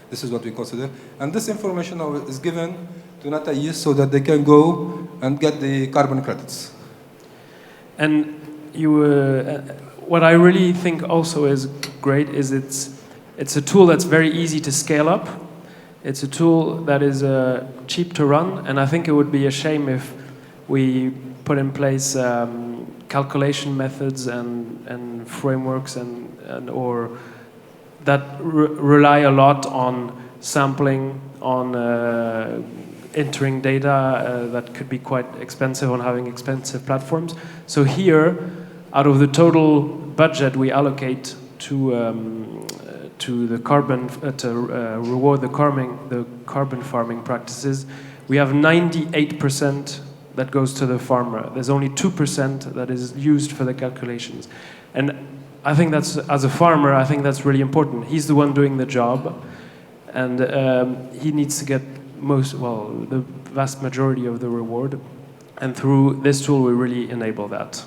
This is what we consider. And this information now is given to Nataïs so that they can go and get the carbon credits. And you, what I really think also is great is it's a tool that's very easy to scale up. It's a tool that is cheap to run, and I think it would be a shame if we put in place calculation methods and frameworks or that rely a lot on sampling, on entering data that could be quite expensive, on having expensive platforms. So here, out of the total budget we allocate to the carbon to reward the carbon farming practices, we have 98% that goes to the farmer. There's only 2% that is used for the calculations, and I think that's, as a farmer, I think that's really important. He's the one doing the job, and he needs to get the vast majority of the reward, and through this tool we really enable that.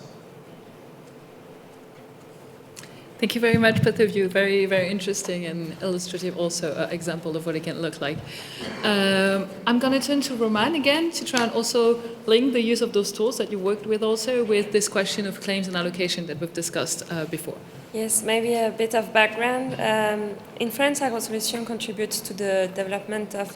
Thank you very much, both of you. Very, very interesting and illustrative also example of what it can look like. I'm going to turn to Roman again to try and also link the use of those tools that you worked with also with this question of claims and allocation that we've discussed before. Yes, maybe a bit of background. In France, Agrosolutions contributes to the development of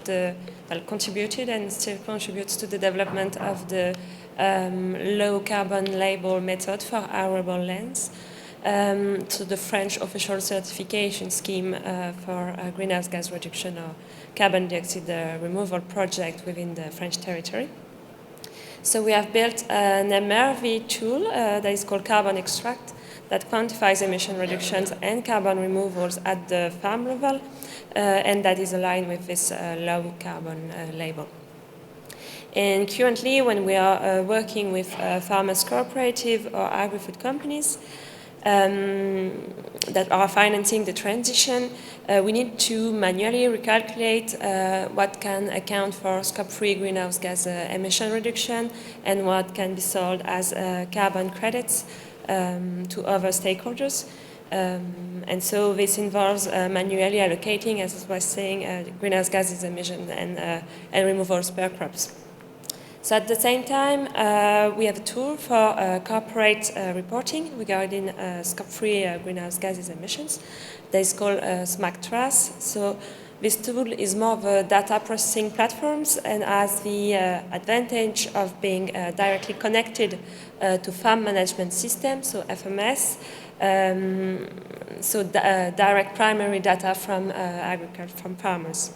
contributed and still contributes to the development of the low carbon label method for arable lands. To the French official certification scheme for greenhouse gas reduction or carbon dioxide removal project within the French territory. So we have built an MRV tool that is called Carbon Extract that quantifies emission reductions and carbon removals at the farm level, and that is aligned with this low carbon label. And currently, when we are working with farmers cooperative or agri-food companies, that are financing the transition, we need to manually recalculate what can account for scope-free greenhouse gas emission reduction and what can be sold as carbon credits to other stakeholders. And so this involves manually allocating, as I was saying, greenhouse gases emission and removals per crops. So at the same time, we have a tool for corporate reporting regarding scope-free greenhouse gases emissions that is called SMAC-TRAS. So this tool is more of a data processing platforms and has the advantage of being directly connected to farm management systems, so FMS, direct primary data from agriculture, from farmers.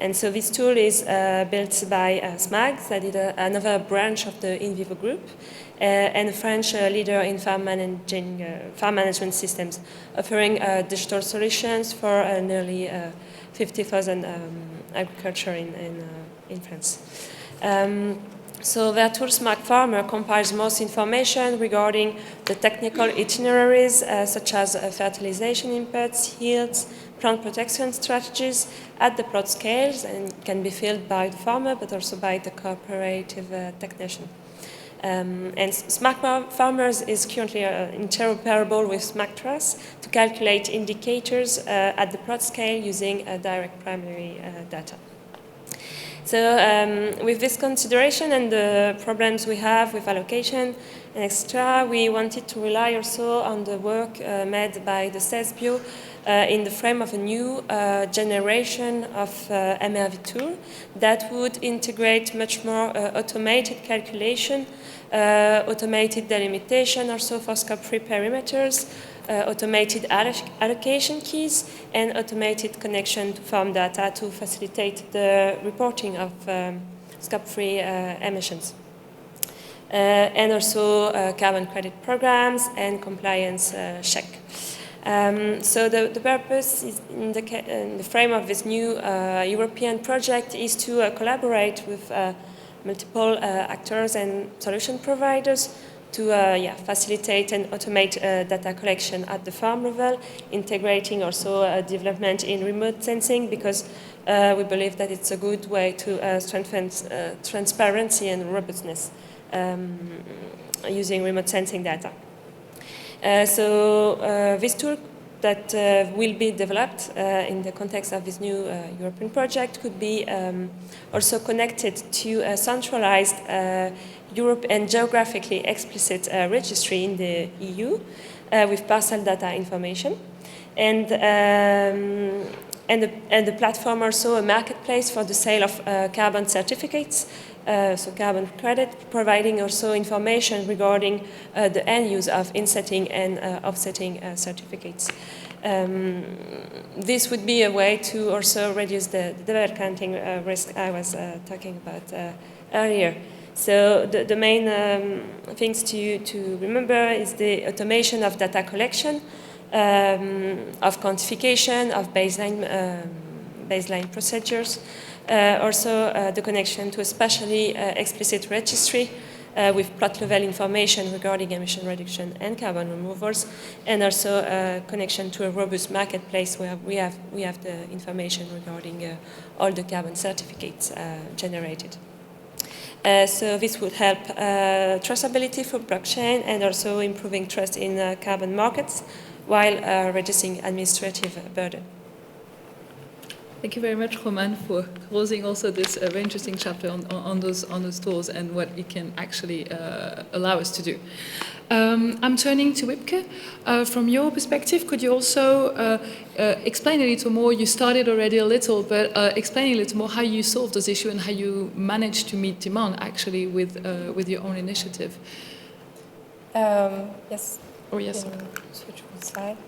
And so this tool is built by SMAG, that is another branch of the In Vivo group, and a French leader in farm management systems, offering digital solutions for nearly 50,000 agriculture in France. So their tool, Smart Farmer, compiles most information regarding the technical itineraries, such as fertilization inputs, yields, plant protection strategies at the plot scales, and can be filled by the farmer, but also by the cooperative technician. And Smart Farmers is currently interoperable with SMAC-TRAS to calculate indicators at the plot scale using direct primary data. So with this consideration and the problems we have with allocation and extra, we wanted to rely also on the work made by the CESBIO in the frame of a new generation of MRV tool that would integrate much more automated calculation, automated delimitation also for scope-free perimeters, automated allocation keys, and automated connection to farm data to facilitate the reporting of scope-free emissions. And also carbon credit programs and compliance check. So the purpose is in the frame of this new European project is to collaborate with multiple actors and solution providers facilitate and automate data collection at the farm level, integrating also development in remote sensing, because we believe that it's a good way to strengthen transparency and robustness using remote sensing data. This tool that will be developed in the context of this new European project could be also connected to a centralized Europe and geographically explicit registry in the EU with parcel data information. And the platform also a marketplace for the sale of carbon certificates, so carbon credit, providing also information regarding the end use of insetting and offsetting certificates. This would be a way to also reduce the double counting risk I was talking about earlier. So the main things to remember is the automation of data collection, of quantification, of baseline procedures, also the connection to a specially explicit registry with plot-level information regarding emission reduction and carbon removals, and also a connection to a robust marketplace where we have the information regarding all the carbon certificates generated. So this would help traceability for blockchain and also improving trust in carbon markets while reducing administrative burden. Thank you very much, Roman, for closing also this very interesting chapter on those tools and what it can actually allow us to do. I'm turning to Wipke. From your perspective, could you also explain a little more? You started already a little, but explain a little more how you solved this issue and how you managed to meet demand actually with your own initiative. Yes. Oh, yes. Switch one slide.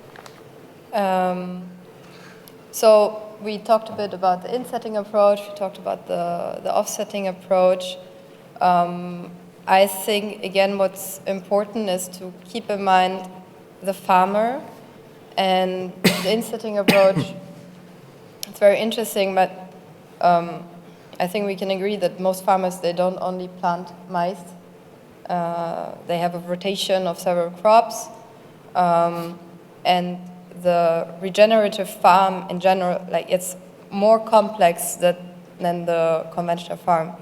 So we talked a bit about the insetting approach. We talked about the offsetting approach. I think, again, what's important is to keep in mind the farmer and the insetting approach. It's very interesting, but I think we can agree that most farmers, they don't only plant maize. They have a rotation of several crops. And the regenerative farm in general, like, it's more complex than the conventional farm.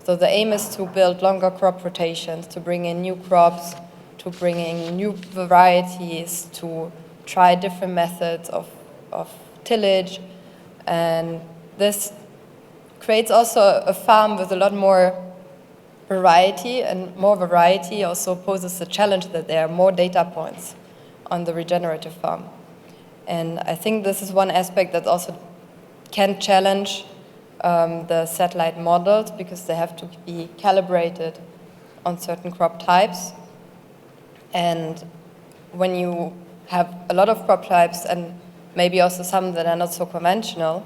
So the aim is to build longer crop rotations, to bring in new crops, to bring in new varieties, to try different methods of tillage. And this creates also a farm with a lot more variety, and more variety also poses the challenge that there are more data points on the regenerative farm. And I think this is one aspect that also can challenge the satellite models, because they have to be calibrated on certain crop types. And when you have a lot of crop types and maybe also some that are not so conventional,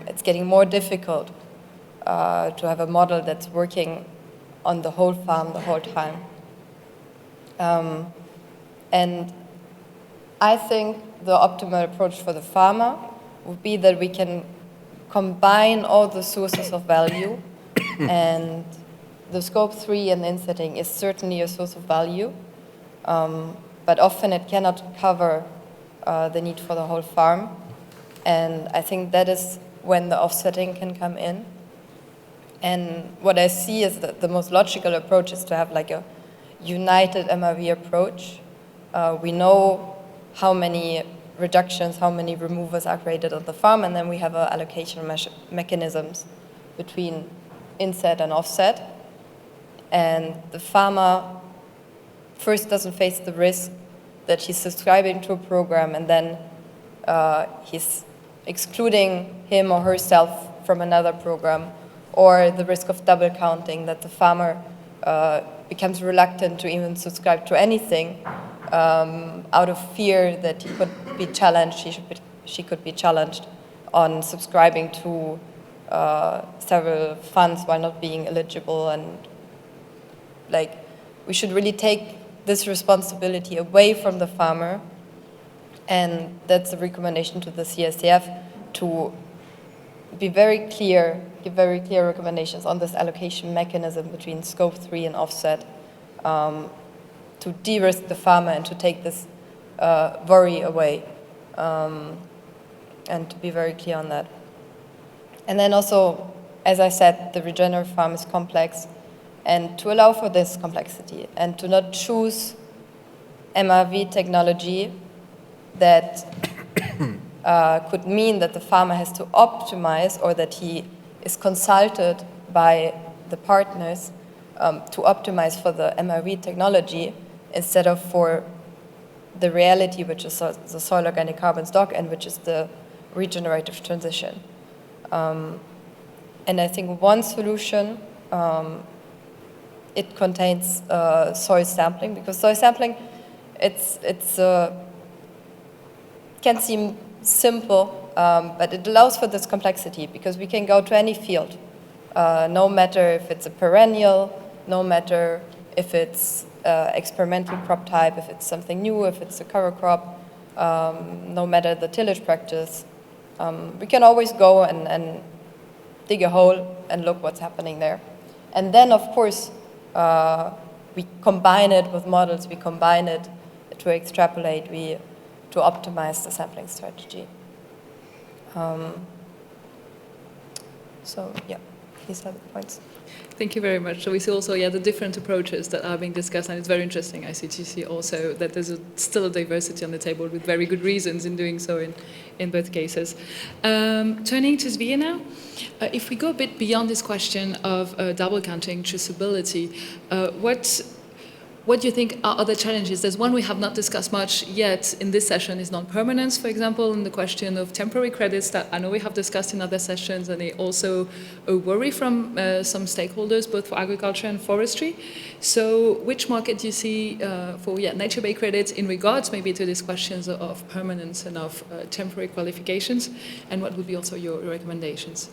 it's getting more difficult to have a model that's working on the whole farm the whole time. And I think the optimal approach for the farmer would be that we can combine all the sources of value, and the scope 3 and insetting is certainly a source of value, but often it cannot cover the need for the whole farm. And I think that is when the offsetting can come in. And what I see is that the most logical approach is to have like a united MRV approach. We know how many reductions, how many removers are created on the farm, and then we have allocation mechanisms between inset and offset. And the farmer first doesn't face the risk that he's subscribing to a program and then he's excluding him or herself from another program, or the risk of double counting, that the farmer becomes reluctant to even subscribe to anything out of fear that he could be challenged, she could be challenged on subscribing to several funds while not being eligible. And like, we should really take this responsibility away from the farmer, and that's a recommendation to the CRCF to be very clear, give very clear recommendations on this allocation mechanism between scope 3 and offset, to de-risk the farmer and to take this worry away, and to be very clear on that. And then also, as I said, the regenerative farm is complex, and to allow for this complexity and to not choose MRV technology that could mean that the farmer has to optimize, or that he is consulted by the partners to optimize for the MRV technology instead of for the reality, which is the soil organic carbon stock and which is the regenerative transition. And I think one solution, it contains soil sampling, because soil sampling, it's can seem simple, but it allows for this complexity, because we can go to any field, no matter if it's a perennial, no matter if it's experimental crop type, if it's something new, if it's a cover crop, no matter the tillage practice. We can always go and dig a hole and look what's happening there. And then, of course, we combine it with models, we combine it to extrapolate, to optimize the sampling strategy. So, yeah, these are the points. Thank you very much. So we see also, the different approaches that are being discussed, and it's very interesting. I see to see also that there's still a diversity on the table with very good reasons in doing so in both cases. Turning to Svea now, if we go a bit beyond this question of double counting traceability, what do you think are other challenges? There's one we have not discussed much yet in this session is non-permanence, for example, and the question of temporary credits that I know we have discussed in other sessions, and they also a worry from some stakeholders, both for agriculture and forestry. So which market do you see for nature-based credits in regards maybe to these questions of permanence and of temporary qualifications, and what would be also your recommendations?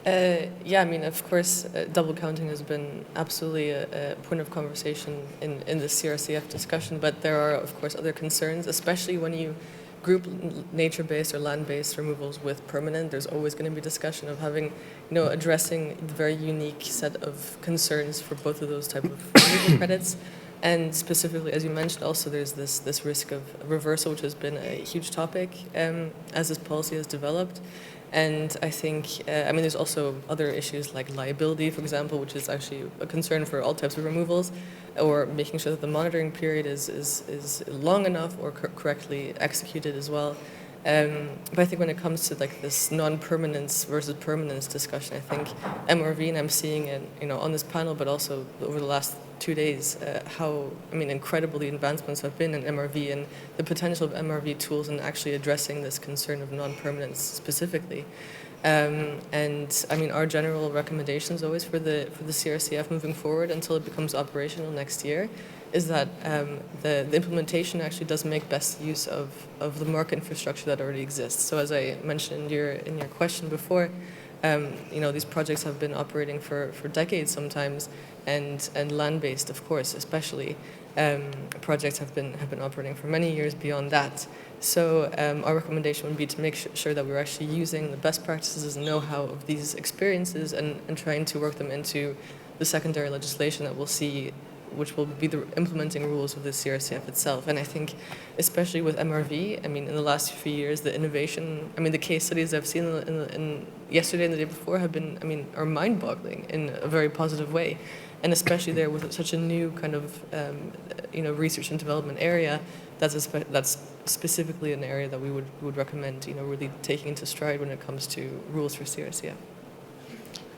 I mean, of course, double counting has been absolutely a point of conversation in the CRCF discussion, but there are, of course, other concerns, especially when you group nature-based or land-based removals with permanent. There's always going to be discussion of having, addressing the very unique set of concerns for both of those type of removal credits. And specifically, as you mentioned, also there's this risk of reversal, which has been a huge topic as this policy has developed. And I think, there's also other issues like liability, for example, which is actually a concern for all types of removals, or making sure that the monitoring period is long enough or correctly executed as well. But I think when it comes to like this non-permanence versus permanence discussion, I think MRV, and I'm seeing it, on this panel, but also over the last 2 days, how incredible the advancements have been in MRV and the potential of MRV tools in actually addressing this concern of non-permanence specifically. Our general recommendations always for the CRCF moving forward until it becomes operational next year is that the implementation actually does make best use of the market infrastructure that already exists. So as I mentioned in your question before, these projects have been operating for decades sometimes, and land-based, of course, especially projects have been operating for many years beyond that. So our recommendation would be to make sure that we're actually using the best practices and know-how of these experiences and trying to work them into the secondary legislation that we'll see, which will be the implementing rules of the CRCF itself. And I think, especially with MRV, in the last few years, the innovation, the case studies I've seen in yesterday and the day before have been, are mind-boggling in a very positive way. And especially there with such a new kind of, research and development area, that's specifically an area that we would recommend, really taking into stride when it comes to rules for CRCF.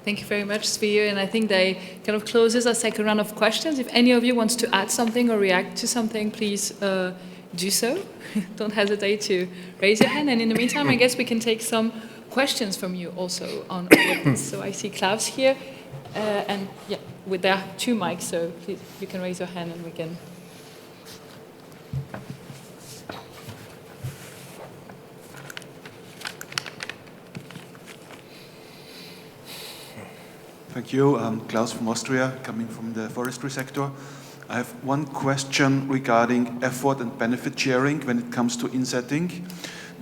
Thank you very much, Svea, and I think that kind of closes our second round of questions. If any of you wants to add something or react to something, please do so. Don't hesitate to raise your hand, and in the meantime, I guess we can take some questions from you also on all of this. So I see Klaus here, and there are 2 mics, so please, you can raise your hand and we can... Thank you. I'm Klaus from Austria, coming from the forestry sector. I have one question regarding effort and benefit sharing when it comes to insetting.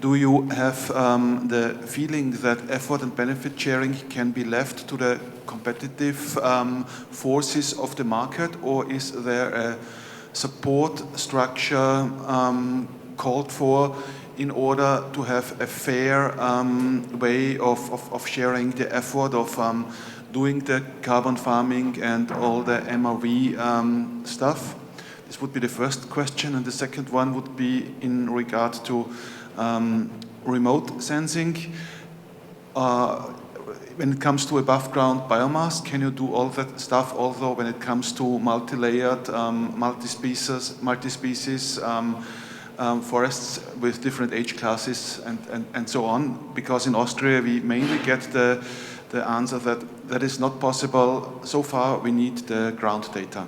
do you have the feeling that effort and benefit sharing can be left to the competitive forces of the market, or is there a support structure called for in order to have a fair way of sharing the effort of doing the carbon farming and all the MRV stuff? This would be the first question, and the second one would be in regard to remote sensing. When it comes to above ground biomass, can you do all that stuff also when it comes to multi-layered, multi-species forests with different age classes and so on? Because in Austria we mainly get the answer that that is not possible. So far we need the ground data.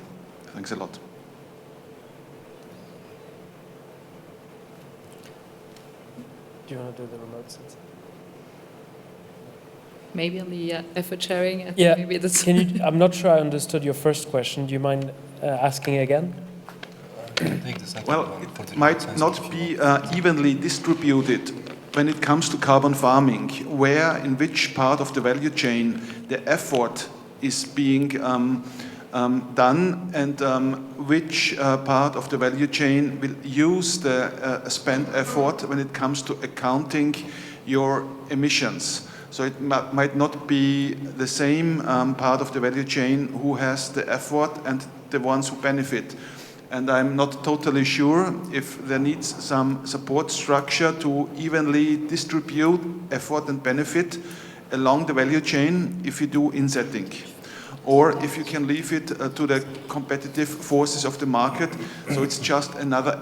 Thanks a lot. Do you want to do the remote sensing? Maybe on the effort sharing. I think Yeah. maybe that's I'm not sure I understood your first question. Do you mind asking again? Well, it might not be evenly distributed when it comes to carbon farming, where in which part of the value chain the effort is being done, and which part of the value chain will use the spent effort when it comes to accounting your emissions. So it might not be the same part of the value chain who has the effort and the ones who benefit. And I'm not totally sure if there needs some support structure to evenly distribute effort and benefit along the value chain if you do insetting. Or if you can leave it to the competitive forces of the market, so it's just another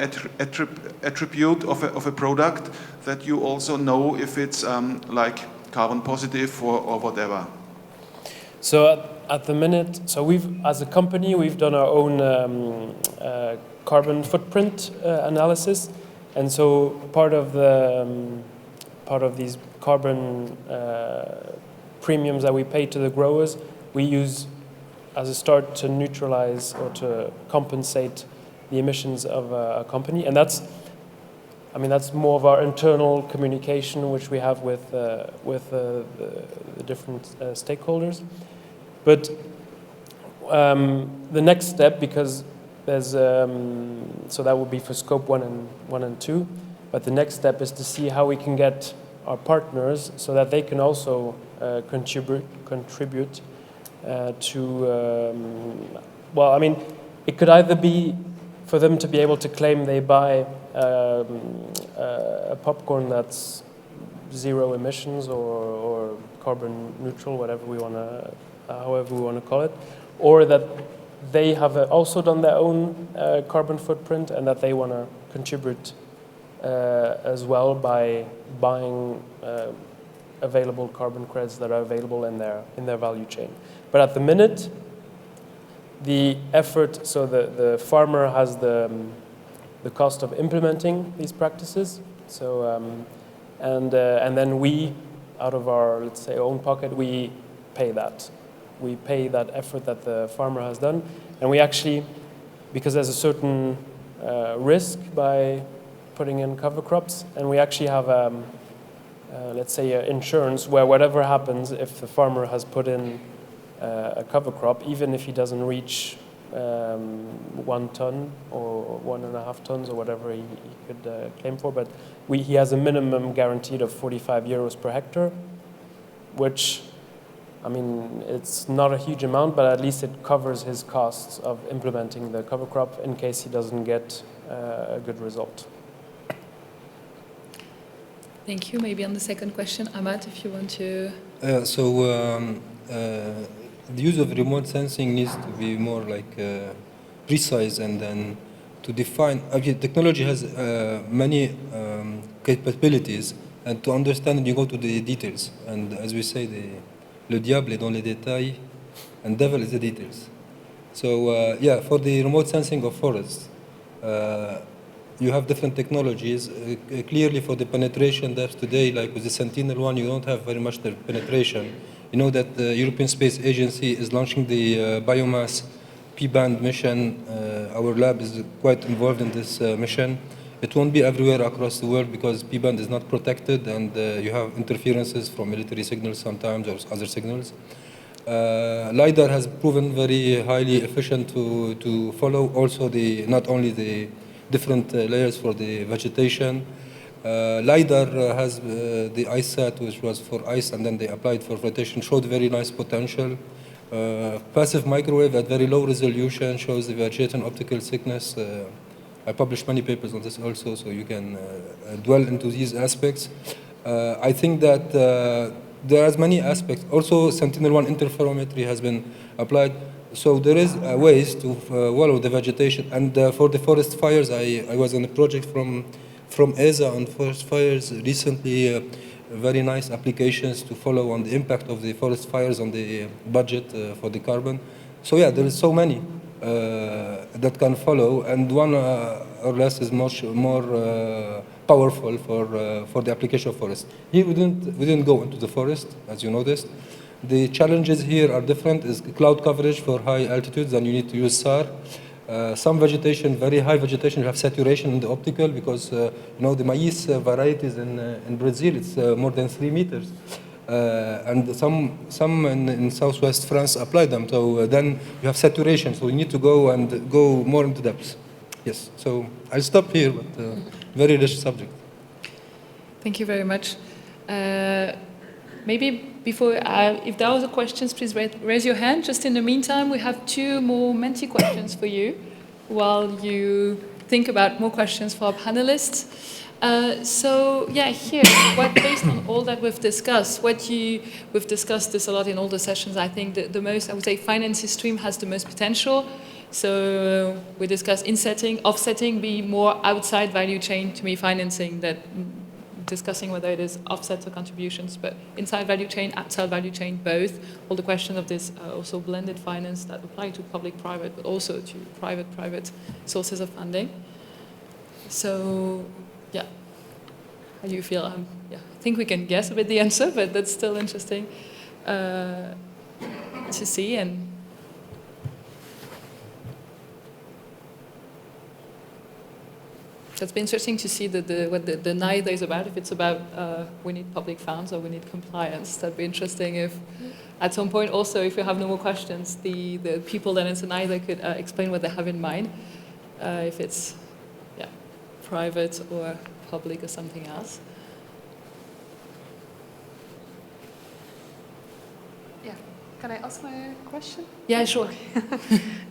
attribute of a product that you also know if it's like carbon positive or whatever. So at the minute, so as a company, we've done our own carbon footprint analysis, and so part of these carbon premiums that we pay to the growers, we use as a start to neutralize or to compensate the emissions of a company, and that's more of our internal communication, which we have with the different stakeholders. But the next step, because there's so that would be for scope 1 and 2, but the next step is to see how we can get our partners so that they can also contribute to, well, I mean, it could either be for them to be able to claim they buy a popcorn that's zero emissions or carbon neutral, whatever we want to, however we want to call it, or that they have also done their own carbon footprint and that they want to contribute as well by buying available carbon credits that are available in their value chain. But at the minute, the effort, so the farmer has the cost of implementing these practices. So and then we, out of our, let's say, own pocket, we pay that. We pay that effort that the farmer has done, and we actually, because there's a certain risk by putting in cover crops, and we actually have let's say insurance where whatever happens, if the farmer has put in a cover crop, even if he doesn't reach 1 ton or 1.5 tons or whatever he could claim for, but he has a minimum guaranteed of 45 euros per hectare, which, I mean, it's not a huge amount, but at least it covers his costs of implementing the cover crop in case he doesn't get a good result. Thank you. Maybe on the second question, Ahmad, if you want to... The use of remote sensing needs to be more like precise, and then to define. Technology has many capabilities, and to understand, you go to the details. And as we say, le diable est dans les détails, and devil is the details. So yeah, for the remote sensing of forests, you have different technologies. Clearly, for the penetration depth today, like with the Sentinel one, you don't have very much the penetration. You know that the European Space Agency is launching the biomass P-band mission. Our lab is quite involved in this mission. It won't be everywhere across the world because P-band is not protected, and you have interferences from military signals sometimes or other signals. LiDAR has proven very highly efficient to follow also not only the different layers for the vegetation. LiDAR has the IceSat, which was for ice, and then they applied for vegetation, showed very nice potential. Passive microwave at very low resolution shows the vegetation optical thickness. I published many papers on this also, so you can dwell into these aspects. I think that there are many aspects. Also, Sentinel-1 interferometry has been applied. So there is ways to follow the vegetation. And for the forest fires, I was on a project from ESA on forest fires recently. Very nice applications to follow on the impact of the forest fires on the budget for the carbon. So yeah, there is so many that can follow, and one or less is much more powerful for the application of forest. Here we didn't go into the forest, as you noticed. The challenges here are different. Is cloud coverage for high altitudes, and you need to use SAR. Some vegetation, very high vegetation, you have saturation in the optical because you know the maize varieties in Brazil, it's more than 3 meters. And some in southwest France apply them. So then you have saturation. So you need to go more into depth. Yes. So I'll stop here, but very rich subject. Thank you very much. Maybe before, if there are questions, please raise your hand. Just in the meantime, we have 2 more Menti questions for you while you think about more questions for our panelists. So yeah, here, based on all that we've discussed, we've discussed this a lot in all the sessions. I think the most, I would say, finance stream has the most potential. So we discussed insetting, offsetting, be more outside value chain to me financing that. Discussing whether it is offsets or contributions, but inside value chain, outside value chain, both. All the question of this also blended finance that apply to public-private, but also to private sources of funding. So, yeah, how do you feel? Yeah, I think we can guess a bit the answer, but that's still interesting to see. And it's been interesting to see what the neither is about, if it's about we need public funds or we need compliance. That'd be interesting if, at some point also, if you have no more questions, the people that it's a neither could explain what they have in mind, if it's private or public or something else. Yeah, can I ask my question? Yeah, sure.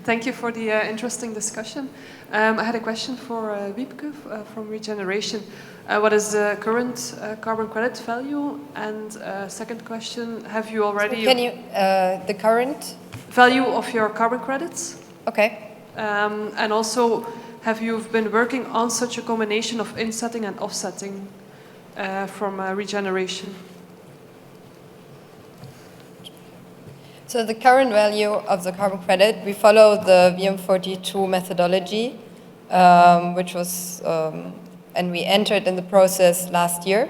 Thank you for the interesting discussion. I had a question for Wiebke from ReGeneration. What is the current carbon credit value? And second question, have you already... So can you, the current? Value of your carbon credits? Okay. And also, have you been working on such a combination of insetting and offsetting from ReGeneration? So the current value of the carbon credit, we follow the VM42 methodology, which was, and we entered in the process last year.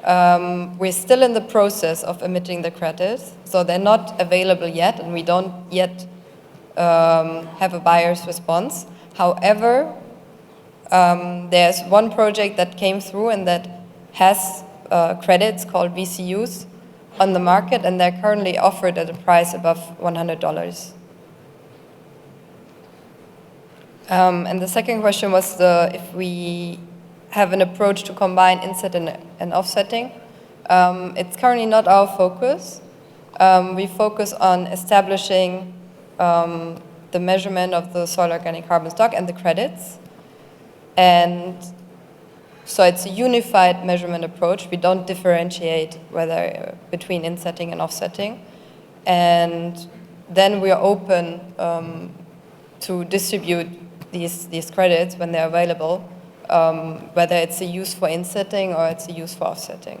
We're still in the process of emitting the credits, so they're not available yet, and we don't yet have a buyer's response. However, there's one project that came through and that has credits called VCUs on the market, and they're currently offered at a price above $100. And the second question was if we have an approach to combine inset and offsetting. It's currently not our focus. We focus on establishing the measurement of the soil organic carbon stock and the credits. And so it's a unified measurement approach. We don't differentiate whether between insetting and offsetting. And then we are open to distribute these credits when they're available, whether it's a use for insetting or it's a use for offsetting.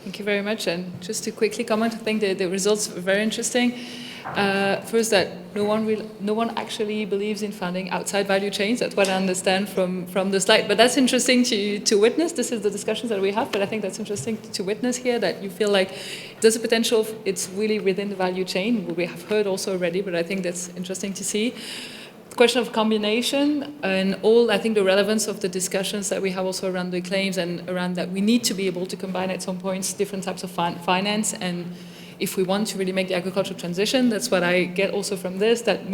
Thank you very much. And just to quickly comment, I think the results were very interesting. First, that no one actually believes in funding outside value chains. That's what I understand from the slide. But that's interesting to witness. This is the discussions that we have, but I think that's interesting to witness here, that you feel like there's a potential, it's really within the value chain. We have heard also already, but I think that's interesting to see. question of combination and all, I think the relevance of the discussions that we have also around the claims and around that we need to be able to combine at some points different types of finance, and if we want to really make the agricultural transition, that's what I get also from this, that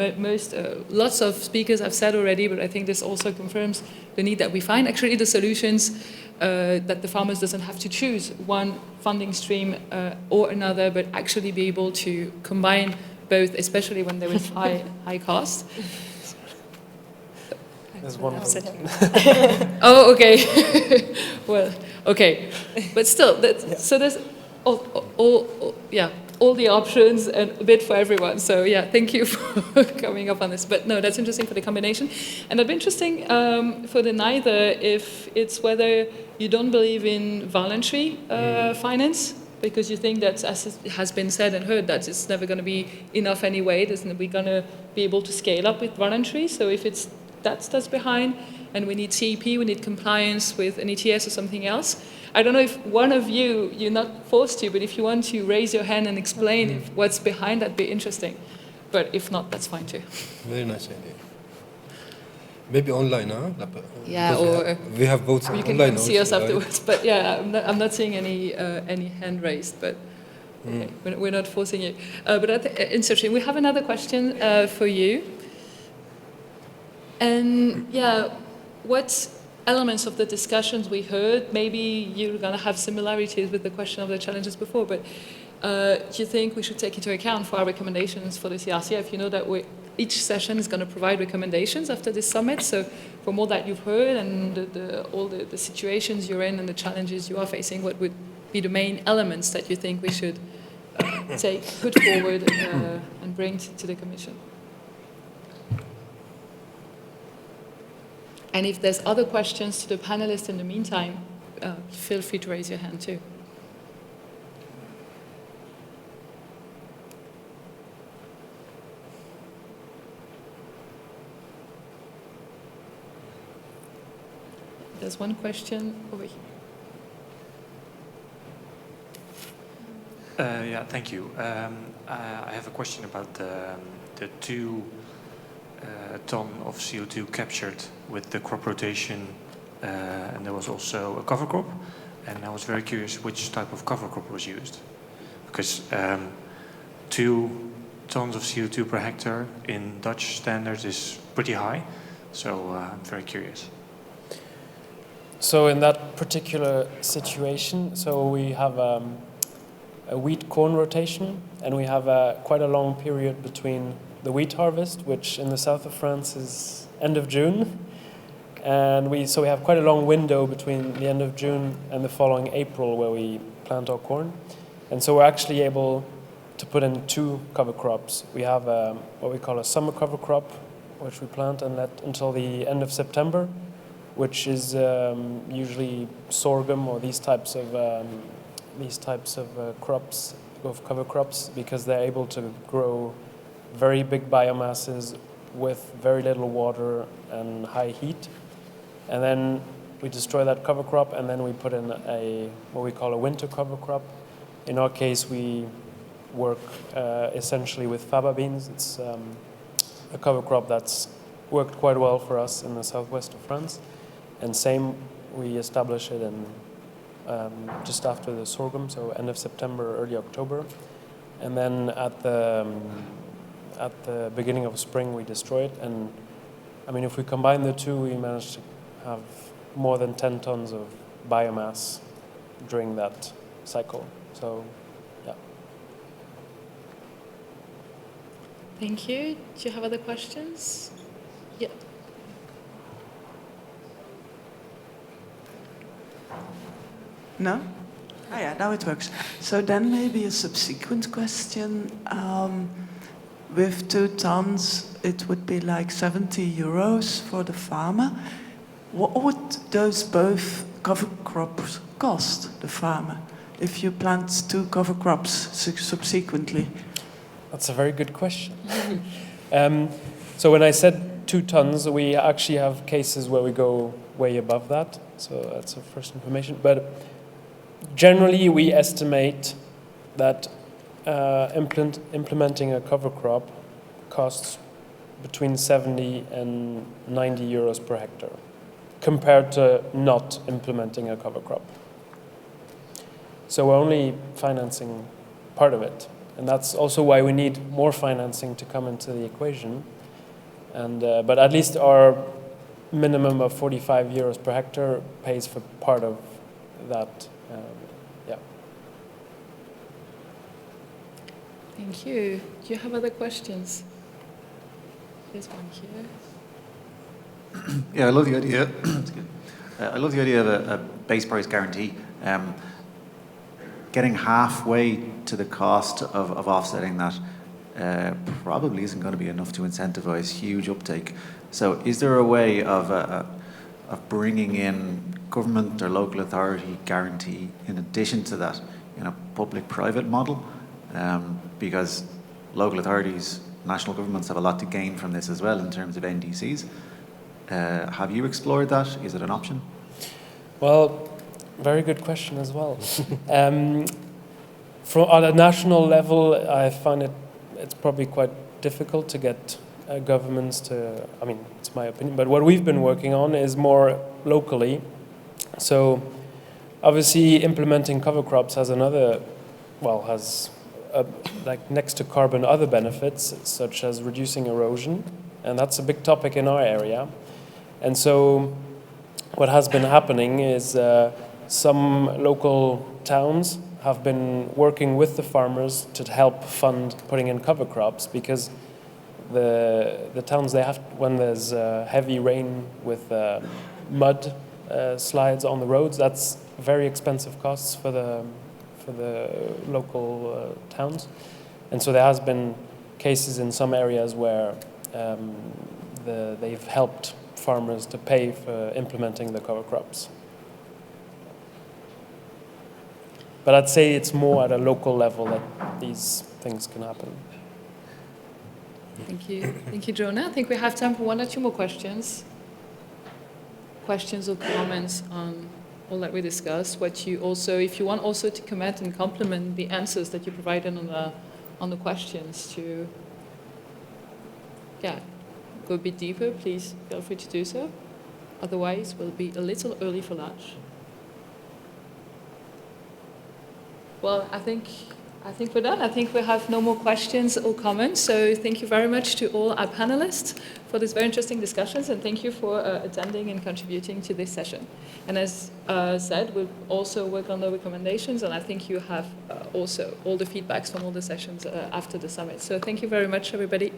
lots of speakers have said already, but I think this also confirms the need that we find actually the solutions that the farmers doesn't have to choose one funding stream or another, but actually be able to combine both, especially when there is high cost. There's one. Oh, okay. Well, okay, but still, so there's all the options and a bit for everyone. So yeah, thank you for coming up on this. But no, that's interesting for the combination, and that'd be interesting for the neither if it's whether you don't believe in voluntary finance, because you think that, as it has been said and heard, that it's never going to be enough anyway. We're going to be able to scale up with voluntary. So if it's that's behind, and we need CEP, we need compliance with an ETS or something else. I don't know if one of you're not forced to, but if you want to raise your hand and explain what's behind, that'd be interesting. But if not, that's fine too. Very nice idea. Maybe online, huh? Yeah, or we have both you online. You can see us also, afterwards. Right? But yeah, I'm not seeing any hand raised. But okay, we're not forcing you. But interesting. We have another question for you. And yeah, what elements of the discussions we heard, maybe you're going to have similarities with the question of the challenges before, but do you think we should take into account for our recommendations for the CRCF? You know that each session is going to provide recommendations after this summit, so from all that you've heard and all the situations you're in and the challenges you are facing, what would be the main elements that you think we should put forward and bring to the Commission? And if there's other questions to the panelists in the meantime, feel free to raise your hand too. There's one question over here. Yeah, thank you. I have a question about the 2 ton of CO2 captured with the crop rotation, and there was also a cover crop, and I was very curious which type of cover crop was used, because 2 tons of CO2 per hectare in Dutch standards is pretty high, so I'm very curious. So in that particular situation, so we have a wheat-corn rotation, and we have quite a long period between the wheat harvest, which in the south of France is end of June, and we have quite a long window between the end of June and the following April where we plant our corn, and so we're actually able to put in 2 cover crops. We have what we call a summer cover crop, which we plant and let until the end of September, which is usually sorghum or these types of crops, of cover crops, because they're able to grow very big biomasses with very little water and high heat. And then we destroy that cover crop, and then we put in what we call a winter cover crop. In our case, we work essentially with faba beans. It's a cover crop that's worked quite well for us in the southwest of France. And same, we establish it in just after the sorghum, so end of September, early October. And then at the beginning of spring, we destroy it. And I mean, if we combine the 2, we manage to have more than 10 tons of biomass during that cycle. So, yeah. Thank you. Do you have other questions? Yeah. No? Oh yeah, now it works. So then maybe a subsequent question. With 2 tons, it would be like 70 euros for the farmer. What would those both cover crops cost the farmer if you plant 2 cover crops subsequently? That's a very good question. So when I said 2 tons, we actually have cases where we go way above that. So that's the first information. But generally, we estimate that implementing a cover crop costs between 70 and 90 euros per hectare, compared to not implementing a cover crop. So we're only financing part of it. And that's also why we need more financing to come into the equation. And, but at least our minimum of 45 euros per hectare pays for part of that. Yeah. Thank you. Do you have other questions? There's one here. Yeah, I love the idea. That's good. I love the idea of a base price guarantee. Getting halfway to the cost of offsetting that probably isn't going to be enough to incentivize huge uptake. So is there a way of bringing in government or local authority guarantee in addition to that in a public-private model? Because local authorities, national governments have a lot to gain from this as well in terms of NDCs. Have you explored that? Is it an option? Well, very good question as well. On a national level, I find it's probably quite difficult to get governments to, I mean, it's my opinion, but what we've been working on is more locally. So obviously implementing cover crops has another, well, has like next to carbon other benefits, such as reducing erosion, and that's a big topic in our area. And so what has been happening is some local towns have been working with the farmers to help fund putting in cover crops, because the towns, they have, when there's heavy rain with mud slides on the roads, that's very expensive costs for the local towns. And so there has been cases in some areas where they've helped farmers to pay for implementing the cover crops. But I'd say it's more at a local level that these things can happen. Thank you. Thank you, Jonah. I think we have time for one or two more questions. Questions or comments on all that we discussed. What you also, if you want also to comment and complement the answers that you provided on the questions to, yeah, go a bit deeper, please feel free to do so. Otherwise, we'll be a little early for lunch. Well, I think we're done. I think we have no more questions or comments. So thank you very much to all our panelists for these very interesting discussions, and thank you for attending and contributing to this session. And as said, we'll also work on the recommendations, and I think you have also all the feedbacks from all the sessions after the summit. So thank you very much, everybody.